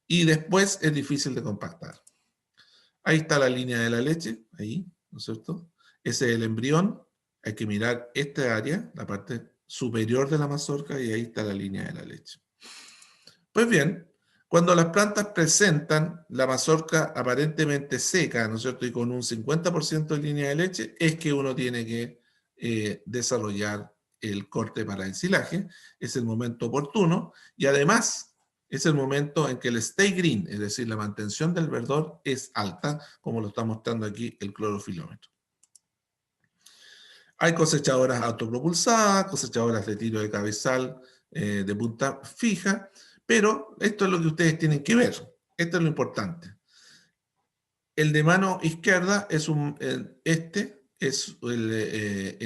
A: y después es difícil de compactar. Ahí está la línea de la leche, ahí, ¿no es cierto? Ese es el embrión. Hay que mirar esta área, la parte superior de la mazorca, y ahí está la línea de la leche. Pues bien, cuando las plantas presentan la mazorca aparentemente seca, ¿no es cierto?, y con un 50% de línea de leche, es que uno tiene que desarrollar el corte para ensilaje. Es el momento oportuno, y además es el momento en que el stay green, es decir, la mantención del verdor, es alta, como lo está mostrando aquí el clorofilómetro. Hay cosechadoras autopropulsadas, cosechadoras de tiro de cabezal de punta fija, pero esto es lo que ustedes tienen que ver. Esto es lo importante. El de mano izquierda es en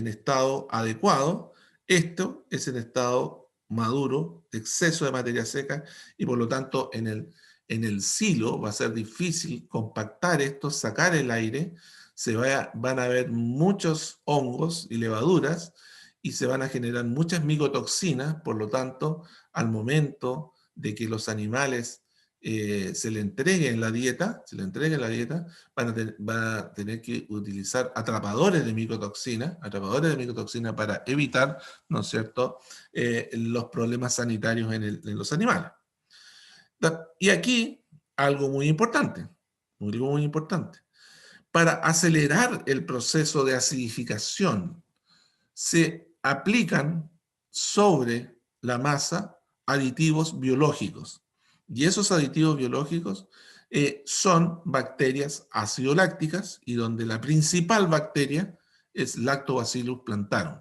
A: estado adecuado. Esto es en estado maduro, de exceso de materia seca, y por lo tanto en el silo va a ser difícil compactar esto, sacar el aire. Van a haber muchos hongos y levaduras, y se van a generar muchas micotoxinas. Por lo tanto, al momento de que los animales se le entregue la dieta, van a tener que utilizar atrapadores de micotoxina para evitar, ¿no es cierto?, los problemas sanitarios en los animales. Y aquí, algo muy importante, para acelerar el proceso de acidificación, se aplican sobre la masa aditivos biológicos. Y esos aditivos biológicos son bacterias acidolácticas, y donde la principal bacteria es Lactobacillus plantarum.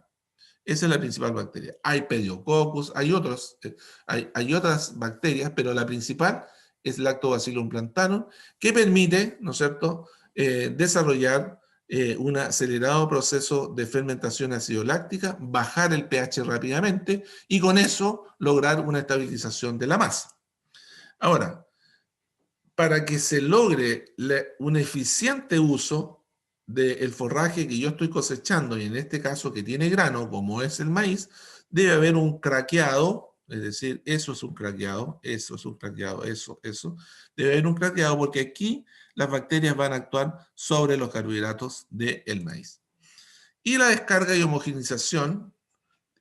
A: Esa es la principal bacteria. Hay Pediococcus, hay otras bacterias, pero la principal es Lactobacillus plantarum, que permite, ¿no es cierto?, desarrollar un acelerado proceso de fermentación acidoláctica, bajar el pH rápidamente, y con eso lograr una estabilización de la masa. Ahora, para que se logre un eficiente uso del forraje que yo estoy cosechando, y en este caso que tiene grano, como es el maíz, debe haber un craqueado, es decir, eso es un craqueado, eso es un craqueado, eso. Debe haber un craqueado, porque aquí las bacterias van a actuar sobre los carbohidratos del maíz. Y la descarga y homogenización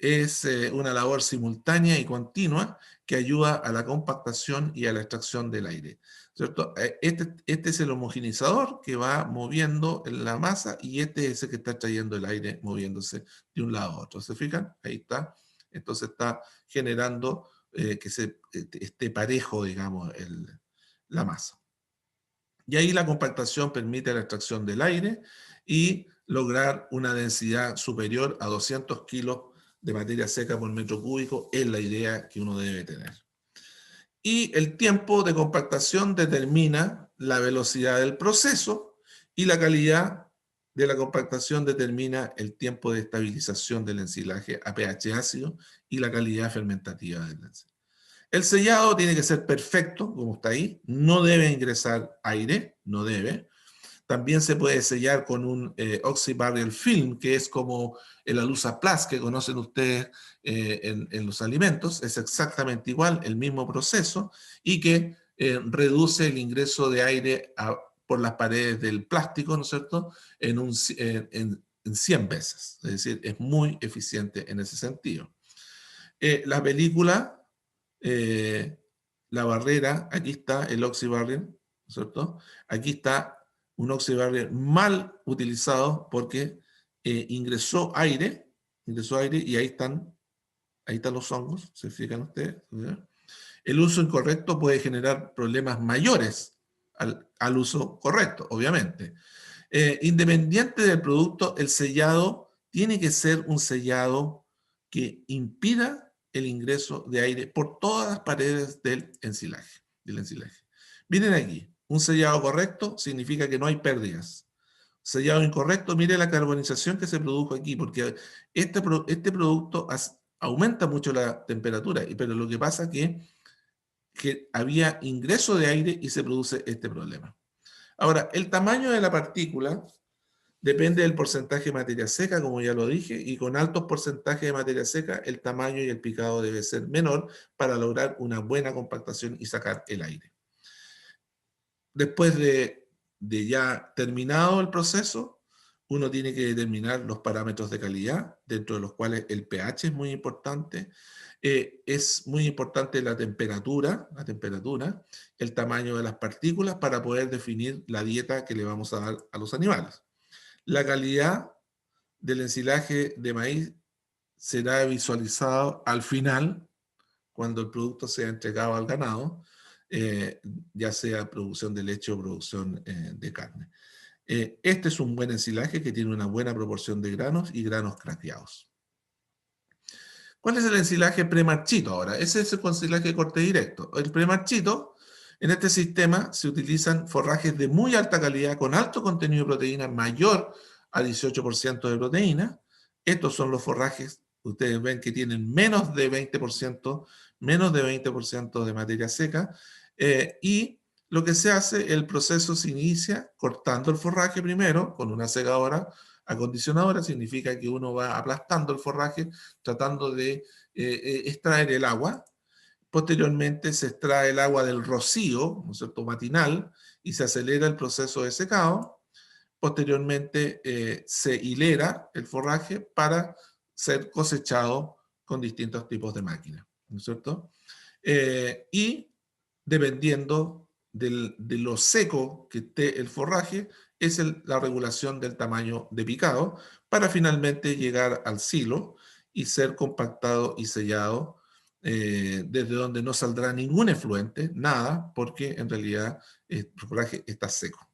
A: es una labor simultánea y continua que ayuda a la compactación y a la extracción del aire, ¿cierto? Este es el homogenizador que va moviendo la masa, y este es el que está trayendo el aire moviéndose de un lado a otro. ¿Se fijan? Ahí está. Entonces está generando que esté parejo, digamos, la masa. Y ahí la compactación permite la extracción del aire y lograr una densidad superior a 200 kilos de materia seca por metro cúbico. Es la idea que uno debe tener. Y el tiempo de compactación determina la velocidad del proceso, y la calidad de la compactación determina el tiempo de estabilización del ensilaje a pH ácido y la calidad fermentativa del ensilaje. El sellado tiene que ser perfecto, como está ahí. No debe ingresar aire, no debe. También se puede sellar con un oxybarrier film, que es como el Alusa-Plast que conocen ustedes en los alimentos. Es exactamente igual, el mismo proceso, y que reduce el ingreso de aire por las paredes del plástico, ¿no es cierto?, en 100 veces. Es decir, es muy eficiente en ese sentido. La película, la barrera, aquí está el oxybarrier, ¿no es cierto? Aquí está un oxybarrier mal utilizado, porque ingresó aire, y ahí están los hongos, ¿se fijan ustedes? ¿Ya? El uso incorrecto puede generar problemas mayores al uso correcto, obviamente. Independiente del producto, el sellado tiene que ser un sellado que impida el ingreso de aire por todas las paredes del ensilaje. Miren aquí, un sellado correcto significa que no hay pérdidas. Sellado incorrecto, mire la carbonización que se produjo aquí, porque este producto aumenta mucho la temperatura, pero lo que pasa es que había ingreso de aire y se produce este problema. Ahora, el tamaño de la partícula depende del porcentaje de materia seca, como ya lo dije, y con altos porcentajes de materia seca, el tamaño y el picado debe ser menor para lograr una buena compactación y sacar el aire. Después de ya terminado el proceso, uno tiene que determinar los parámetros de calidad, dentro de los cuales el pH es muy importante. Es muy importante la temperatura, el tamaño de las partículas para poder definir la dieta que le vamos a dar a los animales. La calidad del ensilaje de maíz será visualizado al final, cuando el producto sea entregado al ganado, eh, ya sea producción de leche o producción de carne. Este es un buen ensilaje que tiene una buena proporción de granos y granos craqueados. ¿Cuál es el ensilaje premarchito ahora? Ese es el ensilaje de corte directo. El premarchito, en este sistema se utilizan forrajes de muy alta calidad con alto contenido de proteína mayor a 18% de proteína. Estos son los forrajes, ustedes ven que tienen menos de 20% de materia seca. Y lo que se hace, el proceso se inicia cortando el forraje primero con una segadora acondicionadora, significa que uno va aplastando el forraje tratando de extraer el agua. Posteriormente se extrae el agua del rocío, ¿no es cierto?, matinal, y se acelera el proceso de secado. Posteriormente se hilera el forraje para ser cosechado con distintos tipos de máquinas, ¿no es cierto? Y dependiendo de lo seco que esté el forraje, es la regulación del tamaño de picado para finalmente llegar al silo y ser compactado y sellado, desde donde no saldrá ningún efluente, nada, porque en realidad el forraje está seco.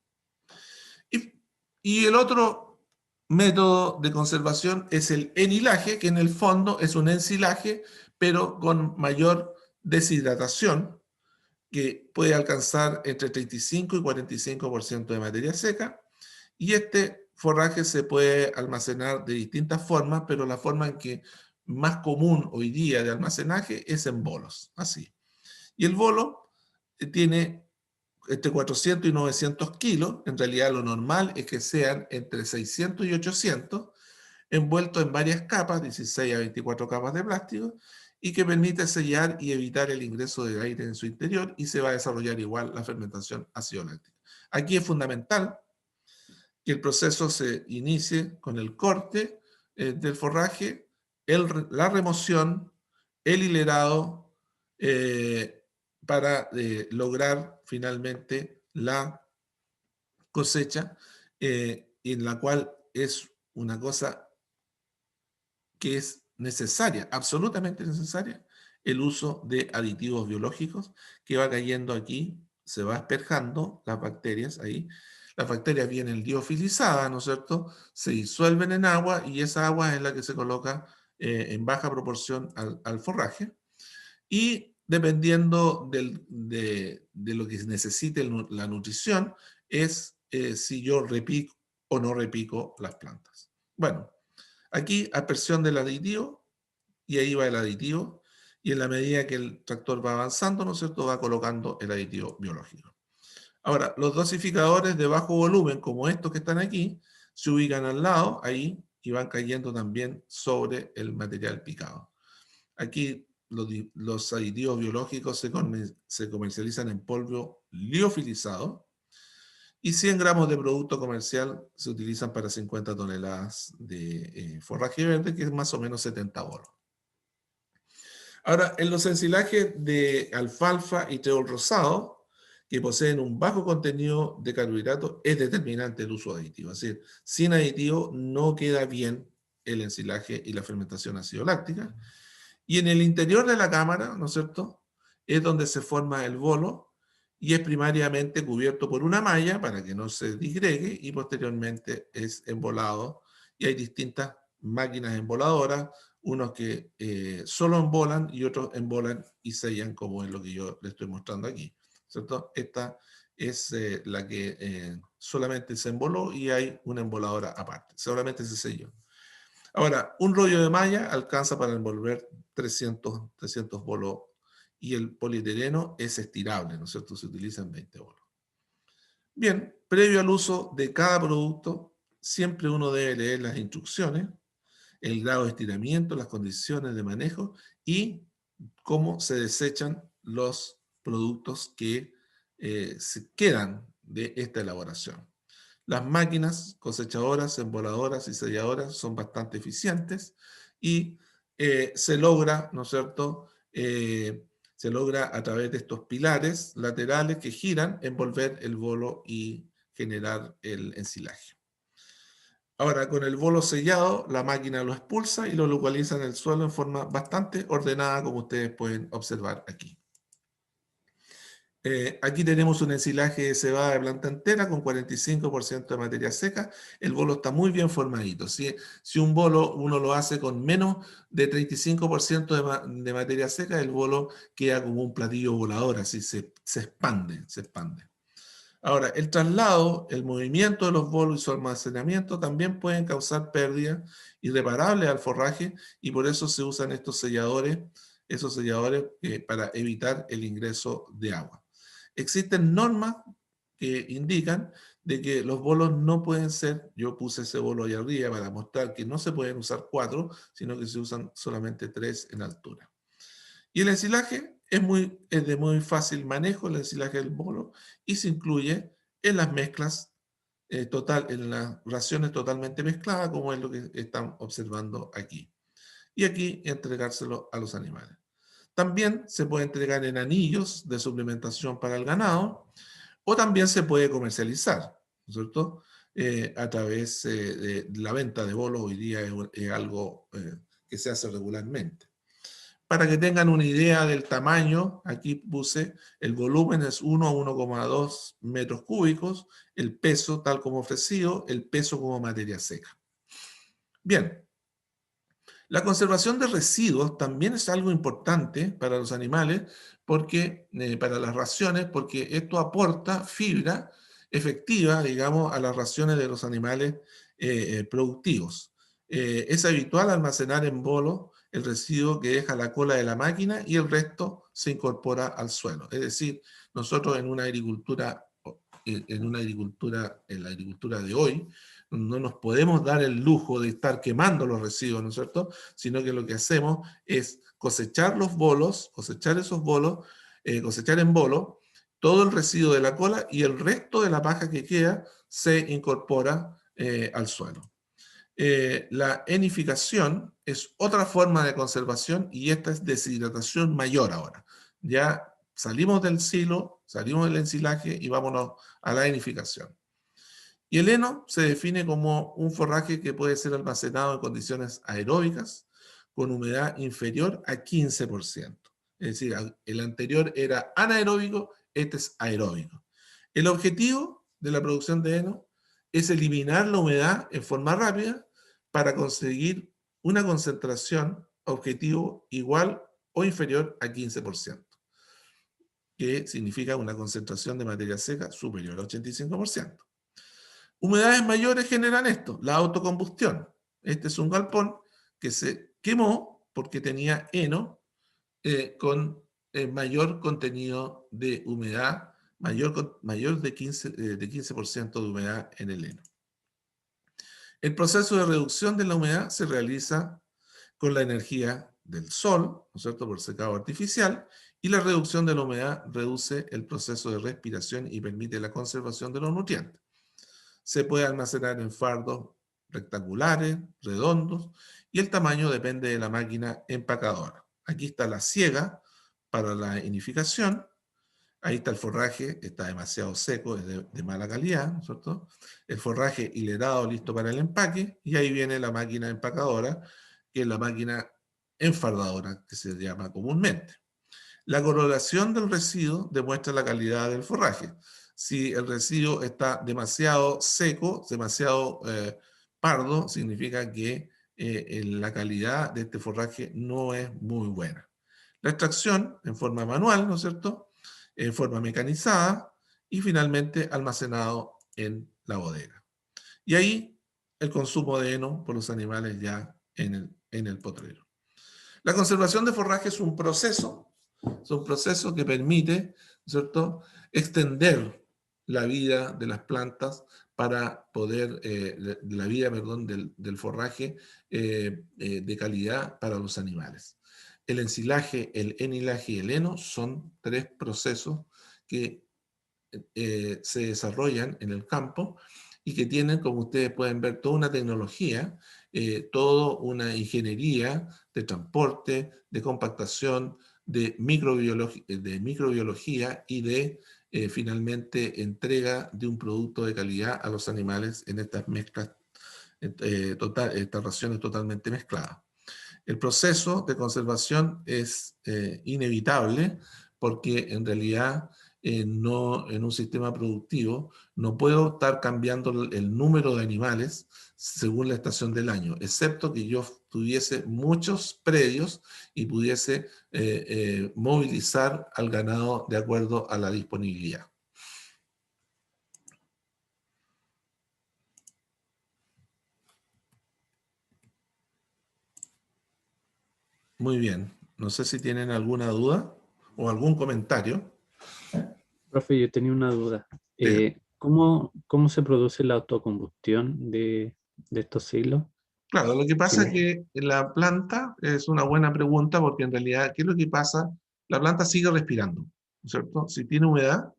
A: Y el otro método de conservación es el enilaje, que en el fondo es un ensilaje, pero con mayor deshidratación, que puede alcanzar entre 35 y 45% de materia seca, y este forraje se puede almacenar de distintas formas, pero la forma en que más común hoy día de almacenaje es en bolos, así. Y el bolo tiene entre 400 y 900 kilos, en realidad lo normal es que sean entre 600 y 800, envueltos en varias capas, 16 a 24 capas de plástico, y que permite sellar y evitar el ingreso de aire en su interior, y se va a desarrollar igual la fermentación ácido láctico. Aquí es fundamental que el proceso se inicie con el corte del forraje, la remoción, el hilerado, para lograr finalmente la cosecha, en la cual es una cosa que es necesaria, absolutamente necesaria, el uso de aditivos biológicos, que va cayendo aquí, se va asperjando las bacterias ahí. Las bacterias vienen liofilizadas, ¿no es cierto? Se disuelven en agua y esa agua es la que se coloca en baja proporción al forraje. Y dependiendo de lo que necesite la nutrición, es si yo repico o no repico las plantas. Bueno, aquí aspersión del aditivo, y ahí va el aditivo, y en la medida que el tractor va avanzando, ¿no es cierto?, va colocando el aditivo biológico. Ahora, los dosificadores de bajo volumen, como estos que están aquí, se ubican al lado, ahí, y van cayendo también sobre el material picado. Aquí los aditivos biológicos se comercializan en polvo liofilizado, y 100 gramos de producto comercial se utilizan para 50 toneladas de forraje verde, que es más o menos 70 bolos. Ahora, en los ensilajes de alfalfa y trébol rosado, que poseen un bajo contenido de carbohidratos, es determinante el uso de aditivos. Es decir, sin aditivo no queda bien el ensilaje y la fermentación ácido láctica. Y en el interior de la cámara, ¿no es cierto?, es donde se forma el bolo, y es primariamente cubierto por una malla para que no se disgregue, y posteriormente es embolado, y hay distintas máquinas emboladoras, unos que solo embolan y otros embolan y sellan, como es lo que yo le estoy mostrando aquí, ¿cierto? Esta es la que solamente se emboló y hay una emboladora aparte, solamente se selló. Ahora, un rollo de malla alcanza para envolver 300 bolos y el polietileno es estirable, ¿no es cierto? Se utilizan 20 bolos. Bien, previo al uso de cada producto, siempre uno debe leer las instrucciones, el grado de estiramiento, las condiciones de manejo y cómo se desechan los productos que se quedan de esta elaboración. Las máquinas cosechadoras, emboladoras y selladoras son bastante eficientes y se logra, ¿no es cierto?, se logra a través de estos pilares laterales que giran, envolver el bolo y generar el ensilaje. Ahora, con el bolo sellado, la máquina lo expulsa y lo localiza en el suelo en forma bastante ordenada, como ustedes pueden observar aquí. Aquí tenemos un ensilaje de cebada de planta entera con 45% de materia seca. El bolo está muy bien formadito. Si un bolo uno lo hace con menos de 35% de materia seca, el bolo queda como un platillo volador, así se expande, se expande. Ahora, el traslado, el movimiento de los bolos y su almacenamiento también pueden causar pérdidas irreparables al forraje y por eso se usan estos selladores, esos selladores para evitar el ingreso de agua. Existen normas que indican de que los bolos no pueden ser, yo puse ese bolo ahí arriba para mostrar que no se pueden usar 4, sino que se usan solamente 3 en altura. Y el ensilaje es de muy fácil manejo, el ensilaje del bolo, y se incluye en las mezclas en las raciones totalmente mezcladas, como es lo que están observando aquí. Y aquí entregárselo a los animales. También se puede entregar en anillos de suplementación para el ganado, o también se puede comercializar, ¿no es cierto? A través de la venta de bolos hoy día es algo que se hace regularmente. Para que tengan una idea del tamaño, aquí puse el volumen es 1 a 1,2 metros cúbicos, el peso tal como ofrecido, el peso como materia seca. Bien, la conservación de residuos también es algo importante para los animales, para las raciones, porque esto aporta fibra efectiva, digamos, a las raciones de los animales productivos. Es habitual almacenar en bolos el residuo que deja la cola de la máquina y el resto se incorpora al suelo. Es decir, nosotros en la agricultura de hoy, no nos podemos dar el lujo de estar quemando los residuos, ¿no es cierto? Sino que lo que hacemos es cosechar los bolos, cosechar esos bolos, cosechar en bolo todo el residuo de la cola y el resto de la paja que queda se incorpora al suelo. La enificación es otra forma de conservación y esta es deshidratación mayor ahora. Ya salimos del silo, salimos del ensilaje y vámonos a la enificación. Y el heno se define como un forraje que puede ser almacenado en condiciones aeróbicas con humedad inferior a 15%. Es decir, el anterior era anaeróbico, este es aeróbico. El objetivo de la producción de heno es eliminar la humedad en forma rápida para conseguir una concentración objetivo igual o inferior a 15%, que significa una concentración de materia seca superior al 85%. Humedades mayores generan esto, la autocombustión. Este es un galpón que se quemó porque tenía heno con mayor contenido de humedad, mayor de 15% de humedad en el heno. El proceso de reducción de la humedad se realiza con la energía del sol, ¿no es cierto?, por secado artificial, y la reducción de la humedad reduce el proceso de respiración y permite la conservación de los nutrientes. Se puede almacenar en fardos rectangulares, redondos, y el tamaño depende de la máquina empacadora. Aquí está la siega para la inificación. Ahí está el forraje, está demasiado seco, es de mala calidad, ¿no es cierto? El forraje hilerado listo para el empaque, y ahí viene la máquina empacadora, que es la máquina enfardadora, que se llama comúnmente. La coloración del residuo demuestra la calidad del forraje. Si el residuo está demasiado seco, demasiado pardo, significa que la calidad de este forraje no es muy buena. La extracción en forma manual, ¿no es cierto?, en forma mecanizada y finalmente almacenado en la bodega. Y ahí el consumo de heno por los animales ya en el potrero. La conservación de forraje es un proceso que permite, ¿cierto?, extender la vida de las plantas para poder, la vida, perdón, del forraje de calidad para los animales. El ensilaje, el enilaje y el heno son 3 procesos que se desarrollan en el campo y que tienen, como ustedes pueden ver, toda una tecnología, toda una ingeniería de transporte, de compactación, de microbiología y de, finalmente, entrega de un producto de calidad a los animales en estas mezclas, estas raciones totalmente mezcladas. El proceso de conservación es inevitable porque en realidad no, en un sistema productivo no puedo estar cambiando el número de animales según la estación del año, excepto que yo tuviese muchos predios y pudiese movilizar al ganado de acuerdo a la disponibilidad. Muy bien. No sé si tienen alguna duda o algún comentario.
C: Profe, yo tenía una duda.
A: Diga.
C: ¿Cómo se produce la autocombustión de estos silos?
A: Claro, lo que pasa es
C: Sí.
A: que la planta es una buena pregunta porque en realidad, ¿qué es lo que pasa? La planta sigue respirando, ¿no es cierto? Si tiene humedad,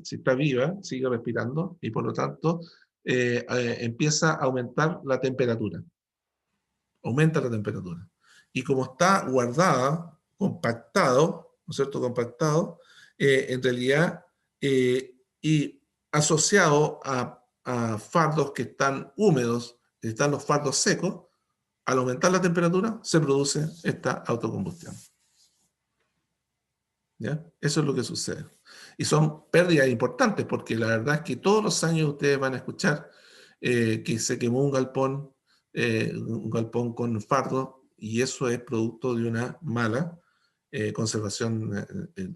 A: si está viva, sigue respirando y por lo tanto empieza a aumentar la temperatura. Aumenta la temperatura. Y como está guardada, compactado, ¿no es cierto? Compactado, en realidad, y asociado a fardos que están húmedos, están los fardos secos, al aumentar la temperatura se produce esta autocombustión. ¿Ya? Eso es lo que sucede. Y son pérdidas importantes porque la verdad es que todos los años ustedes van a escuchar que se quemó un galpón con fardo y eso es producto de una mala conservación,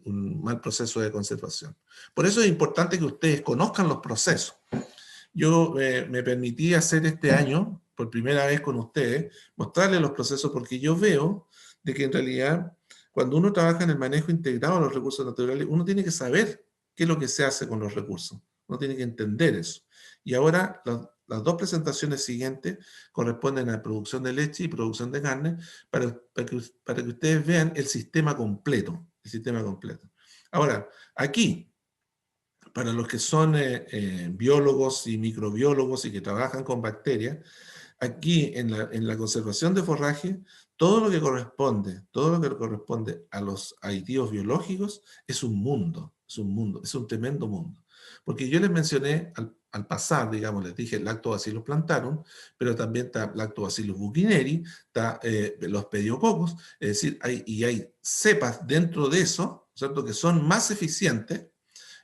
A: un mal proceso de conservación. Por eso es importante que ustedes conozcan los procesos. Yo me permití hacer este año, por primera vez con ustedes, mostrarles los procesos porque yo veo de que en realidad cuando uno trabaja en el manejo integrado de los recursos naturales, uno tiene que saber qué es lo que se hace con los recursos. Uno tiene que entender eso. Y ahora las 2 presentaciones siguientes corresponden a producción de leche y producción de carne para que ustedes vean el sistema completo. El sistema completo. Ahora, aquí, para los que son biólogos y microbiólogos y que trabajan con bacterias, aquí en la conservación de forraje, todo lo que corresponde a los aditivos biológicos es un mundo, es un tremendo mundo. Porque yo les mencioné al pasar, digamos, les dije Lactobacillus plantarum, pero también está Lactobacillus buckineri, está los pediococos, es decir, hay cepas dentro de eso, ¿cierto?, que son más eficientes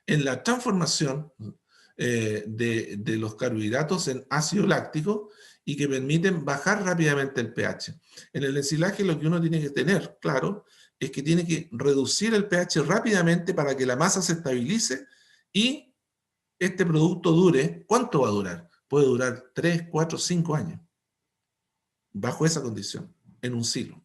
A: en la transformación de los carbohidratos en ácido láctico y que permiten bajar rápidamente el pH. En el ensilaje lo que uno tiene que tener, claro, es que tiene que reducir el pH rápidamente para que la masa se estabilice y este producto dure. ¿Cuánto va a durar? Puede durar 3, 4, 5 años bajo esa condición, en un silo.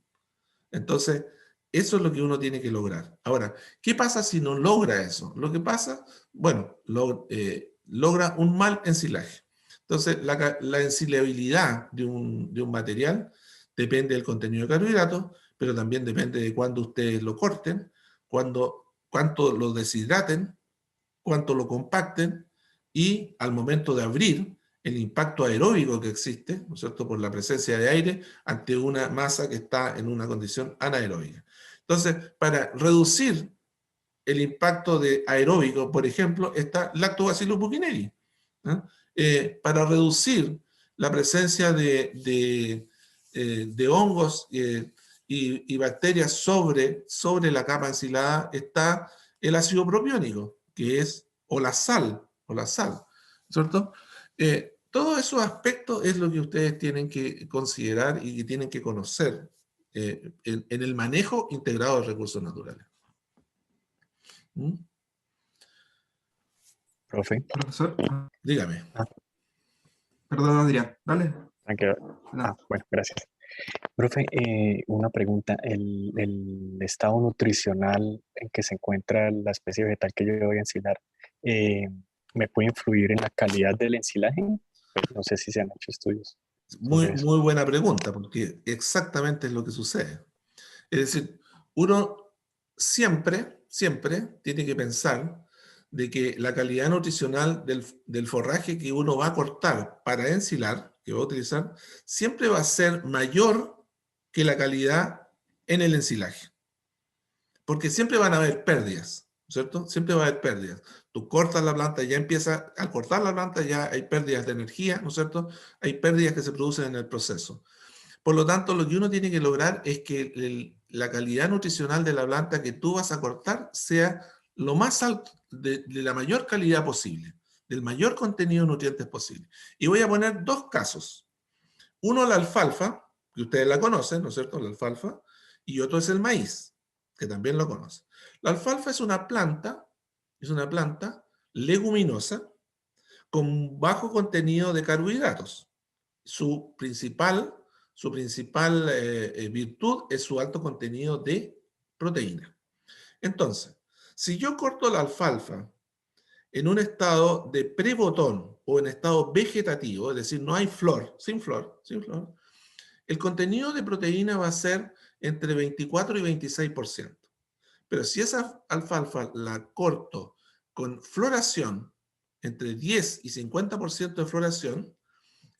A: Entonces, eso es lo que uno tiene que lograr. Ahora, ¿qué pasa si no logra eso? Lo que pasa, bueno, logra un mal ensilaje. Entonces, la ensilabilidad de un material depende del contenido de carbohidratos, pero también depende de cuándo ustedes lo corten, cuánto lo deshidraten, cuánto lo compacten y al momento de abrir el impacto aeróbico que existe, ¿no es cierto?, por la presencia de aire ante una masa que está en una condición anaeróbica. Entonces, para reducir el impacto de aeróbico, por ejemplo, está Lactobacillus buckineri. Para reducir la presencia de hongos y bacterias sobre la capa ensilada está el ácido propiónico, que es, o la sal, ¿cierto? Todos esos aspectos es lo que ustedes tienen que considerar y que tienen que conocer en el manejo integrado de recursos naturales. ¿Mm?
D: Profe.
E: Profesor,
A: Dígame.
E: perdón, Adrián, dale.
D: Bueno, gracias. Profe, una pregunta. El estado nutricional en que se encuentra la especie vegetal que yo voy a ensilar, ¿me puede influir en la calidad del ensilaje? Pues no sé si se han hecho estudios sobre eso.
A: Muy buena pregunta, porque exactamente es lo que sucede. Es decir, uno siempre tiene que pensar de que la calidad nutricional del forraje que uno va a cortar para ensilar, que va a utilizar, siempre va a ser mayor que la calidad en el ensilaje. Porque siempre van a haber pérdidas, ¿cierto? Siempre va a haber pérdidas. Tú cortas la planta, al cortar la planta ya hay pérdidas de energía, ¿no es cierto? Hay pérdidas que se producen en el proceso. Por lo tanto, lo que uno tiene que lograr es que la calidad nutricional de la planta que tú vas a cortar sea lo más alto, de la mayor calidad posible, del mayor contenido de nutrientes posible. Y voy a poner dos casos. Uno, la alfalfa, que ustedes la conocen, ¿no es cierto? La alfalfa. Y otro es el maíz, que también lo conocen. La alfalfa es una planta leguminosa con bajo contenido de carbohidratos. Su principal virtud es su alto contenido de proteína. Entonces, si yo corto la alfalfa en un estado de prebotón o en estado vegetativo, es decir, no hay flor, sin flor, el contenido de proteína va a ser entre 24 y 26%. Pero si esa alfalfa la corto con floración, entre 10 y 50% de floración,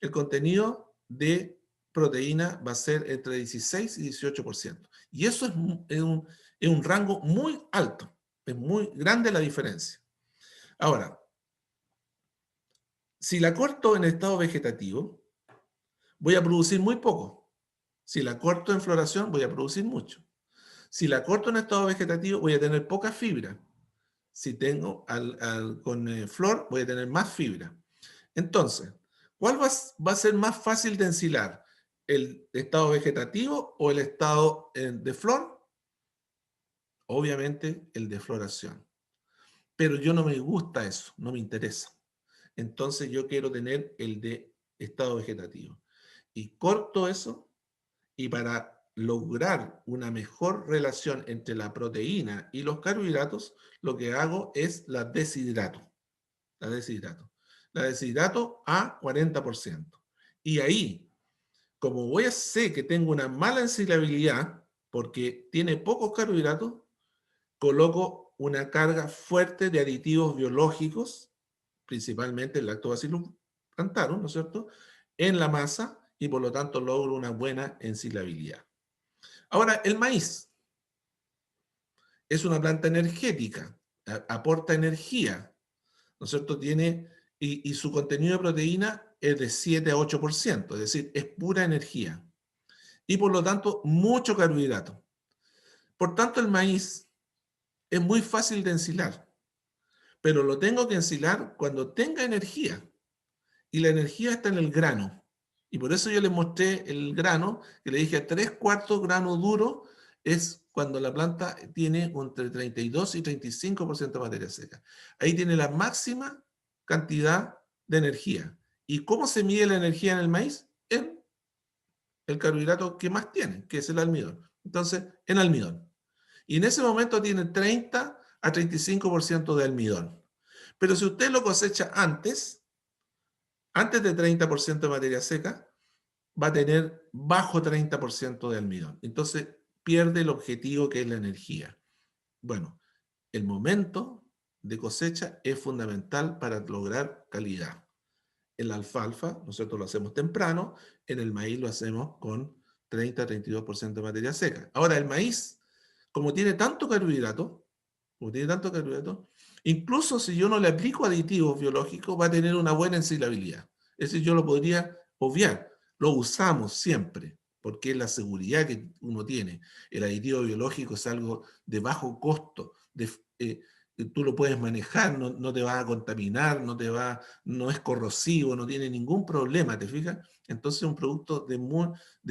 A: el contenido de proteína va a ser entre 16 y 18%. Y eso es un rango muy alto. Es muy grande la diferencia. Ahora, si la corto en estado vegetativo, voy a producir muy poco. Si la corto en floración, voy a producir mucho. Si la corto en estado vegetativo, voy a tener poca fibra. Si tengo con flor, voy a tener más fibra. Entonces, ¿cuál va a ser más fácil de ensilar? ¿El estado vegetativo o el estado de flor? Obviamente el de floración. Pero yo no me gusta eso, no me interesa. Entonces yo quiero tener el de estado vegetativo. Y corto eso, y para lograr una mejor relación entre la proteína y los carbohidratos, lo que hago es la deshidrato. La deshidrato a 40%. Y ahí, como sé que tengo una mala ensilabilidad, porque tiene pocos carbohidratos, coloco una carga fuerte de aditivos biológicos, principalmente el lactobacillus plantarum, ¿no es cierto?, en la masa, y por lo tanto logro una buena ensilabilidad. Ahora, el maíz es una planta energética, aporta energía, ¿no es cierto? Y su contenido de proteína es de 7 a 8%, es decir, es pura energía. Y por lo tanto, mucho carbohidrato. Por tanto, el maíz es muy fácil de ensilar, pero lo tengo que ensilar cuando tenga energía. Y la energía está en el grano. Y por eso yo les mostré el grano, que le dije 3/4 grano duro, es cuando la planta tiene entre 32 y 35% de materia seca. Ahí tiene la máxima cantidad de energía. ¿Y cómo se mide la energía en el maíz? En el carbohidrato que más tiene, que es el almidón. Entonces, en almidón. Y en ese momento tiene 30 a 35% de almidón. Pero si usted lo cosecha antes de 30% de materia seca, va a tener bajo 30% de almidón. Entonces, pierde el objetivo que es la energía. Bueno, el momento de cosecha es fundamental para lograr calidad. En la alfalfa, nosotros lo hacemos temprano, en el maíz lo hacemos con 30 a 32% de materia seca. Ahora, el maíz, como tiene tanto carbohidrato, incluso si yo no le aplico aditivos biológicos, va a tener una buena ensilabilidad. Es decir, yo lo podría obviar. Lo usamos siempre, porque es la seguridad que uno tiene. El aditivo biológico es algo de bajo costo, tú lo puedes manejar, no te va a contaminar, no es corrosivo, no tiene ningún problema, ¿te fijas? Entonces es un producto de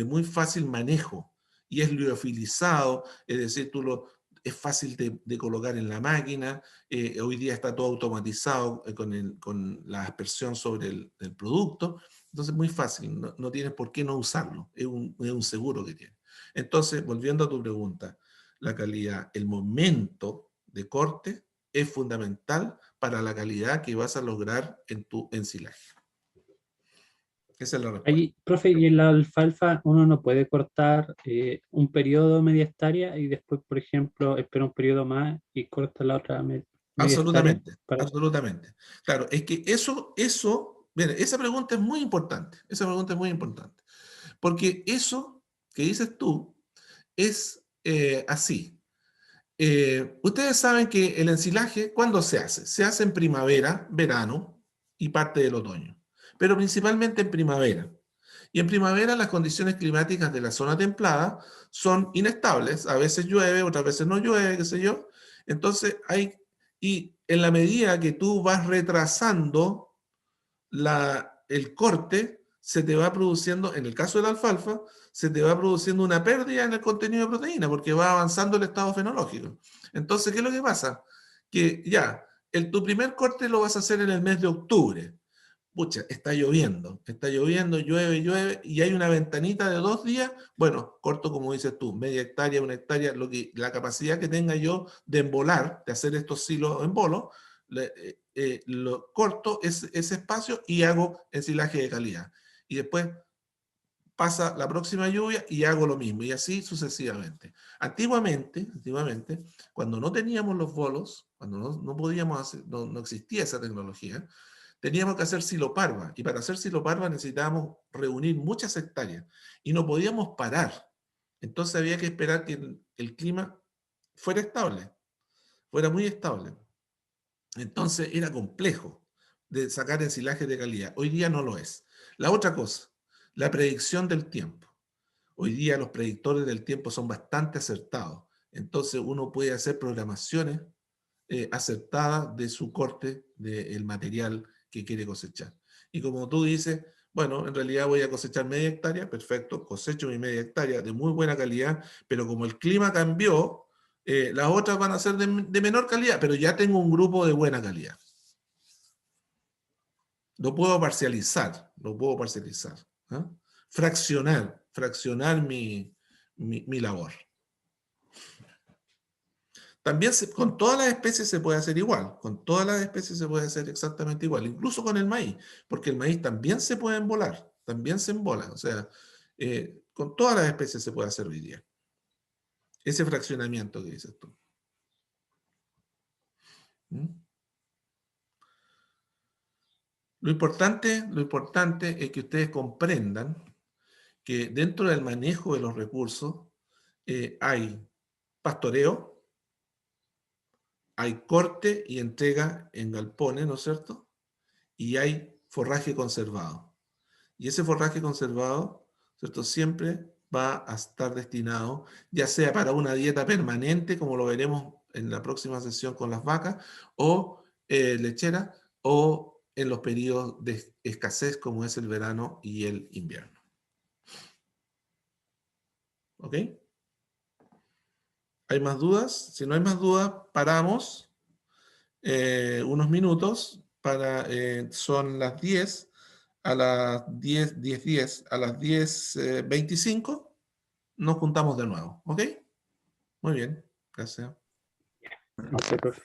A: muy fácil manejo y es liofilizado, es decir, es fácil de colocar en la máquina. Hoy día está todo automatizado con la aspersión sobre el producto, entonces es muy fácil, no tienes por qué no usarlo, es un seguro que tiene. Entonces, volviendo a tu pregunta, la calidad, el momento de corte es fundamental para la calidad que vas a lograr en tu ensilaje. Esa es la respuesta.
C: Ahí, profe, y en la alfalfa uno no puede cortar un periodo media hectárea y después, por ejemplo, espera un periodo más y corta la otra media hectárea.
A: Absolutamente, absolutamente. Claro, es que mire, esa pregunta es muy importante, porque eso que dices tú es así. Ustedes saben que el ensilaje, ¿cuándo se hace? Se hace en primavera, verano y parte del otoño, pero principalmente en primavera. Y en primavera las condiciones climáticas de la zona templada son inestables, a veces llueve, otras veces no llueve, qué sé yo. Entonces y en la medida que tú vas retrasando el corte, se te va produciendo, en el caso de la alfalfa, se te va produciendo una pérdida en el contenido de proteína, porque va avanzando el estado fenológico. Entonces, ¿qué es lo que pasa? Que ya, tu primer corte lo vas a hacer en el mes de octubre. Pucha, está lloviendo, llueve, y hay una ventanita de 2 días, bueno, corto como dices tú, media hectárea, 1 hectárea, la capacidad que tenga yo de embolar, de hacer estos silos en bolo, lo corto ese espacio y hago ensilaje de calidad. Y después pasa la próxima lluvia y hago lo mismo, y así sucesivamente. Antiguamente, cuando no teníamos los bolos, cuando no podíamos hacer, no existía esa tecnología, teníamos que hacer siloparva, y para hacer siloparva necesitábamos reunir muchas hectáreas, y no podíamos parar. Entonces había que esperar que el clima fuera estable, fuera muy estable. Entonces era complejo de sacar ensilaje de calidad. Hoy día no lo es. La otra cosa, la predicción del tiempo. Hoy día los predictores del tiempo son bastante acertados. Entonces uno puede hacer programaciones acertadas de su corte del material que quiere cosechar. Y como tú dices, bueno, en realidad voy a cosechar media hectárea, perfecto, cosecho mi media hectárea de muy buena calidad, pero como el clima cambió, las otras van a ser de menor calidad, pero ya tengo un grupo de buena calidad. Lo puedo parcializar, ¿eh? Fraccionar mi labor. También con todas las especies se puede hacer igual, con todas las especies se puede hacer exactamente igual, incluso con el maíz, porque el maíz también se puede embolar, también se embola, o sea, con todas las especies se puede hacer hoy día. Ese fraccionamiento que dices tú. ¿Mm? Lo importante es que ustedes comprendan que dentro del manejo de los recursos hay pastoreo, hay corte y entrega en galpones, ¿no es cierto? Y hay forraje conservado. Y ese forraje conservado, ¿cierto? Siempre va a estar destinado, ya sea para una dieta permanente, como lo veremos en la próxima sesión con las vacas, o lechera, o en los periodos de escasez, como es el verano y el invierno. ¿Ok? ¿Hay más dudas? Si no hay más dudas, paramos unos minutos son las 10, a las 10, a las 10:25 nos juntamos de nuevo, ¿ok? Muy bien, gracias.
C: No sé, profe.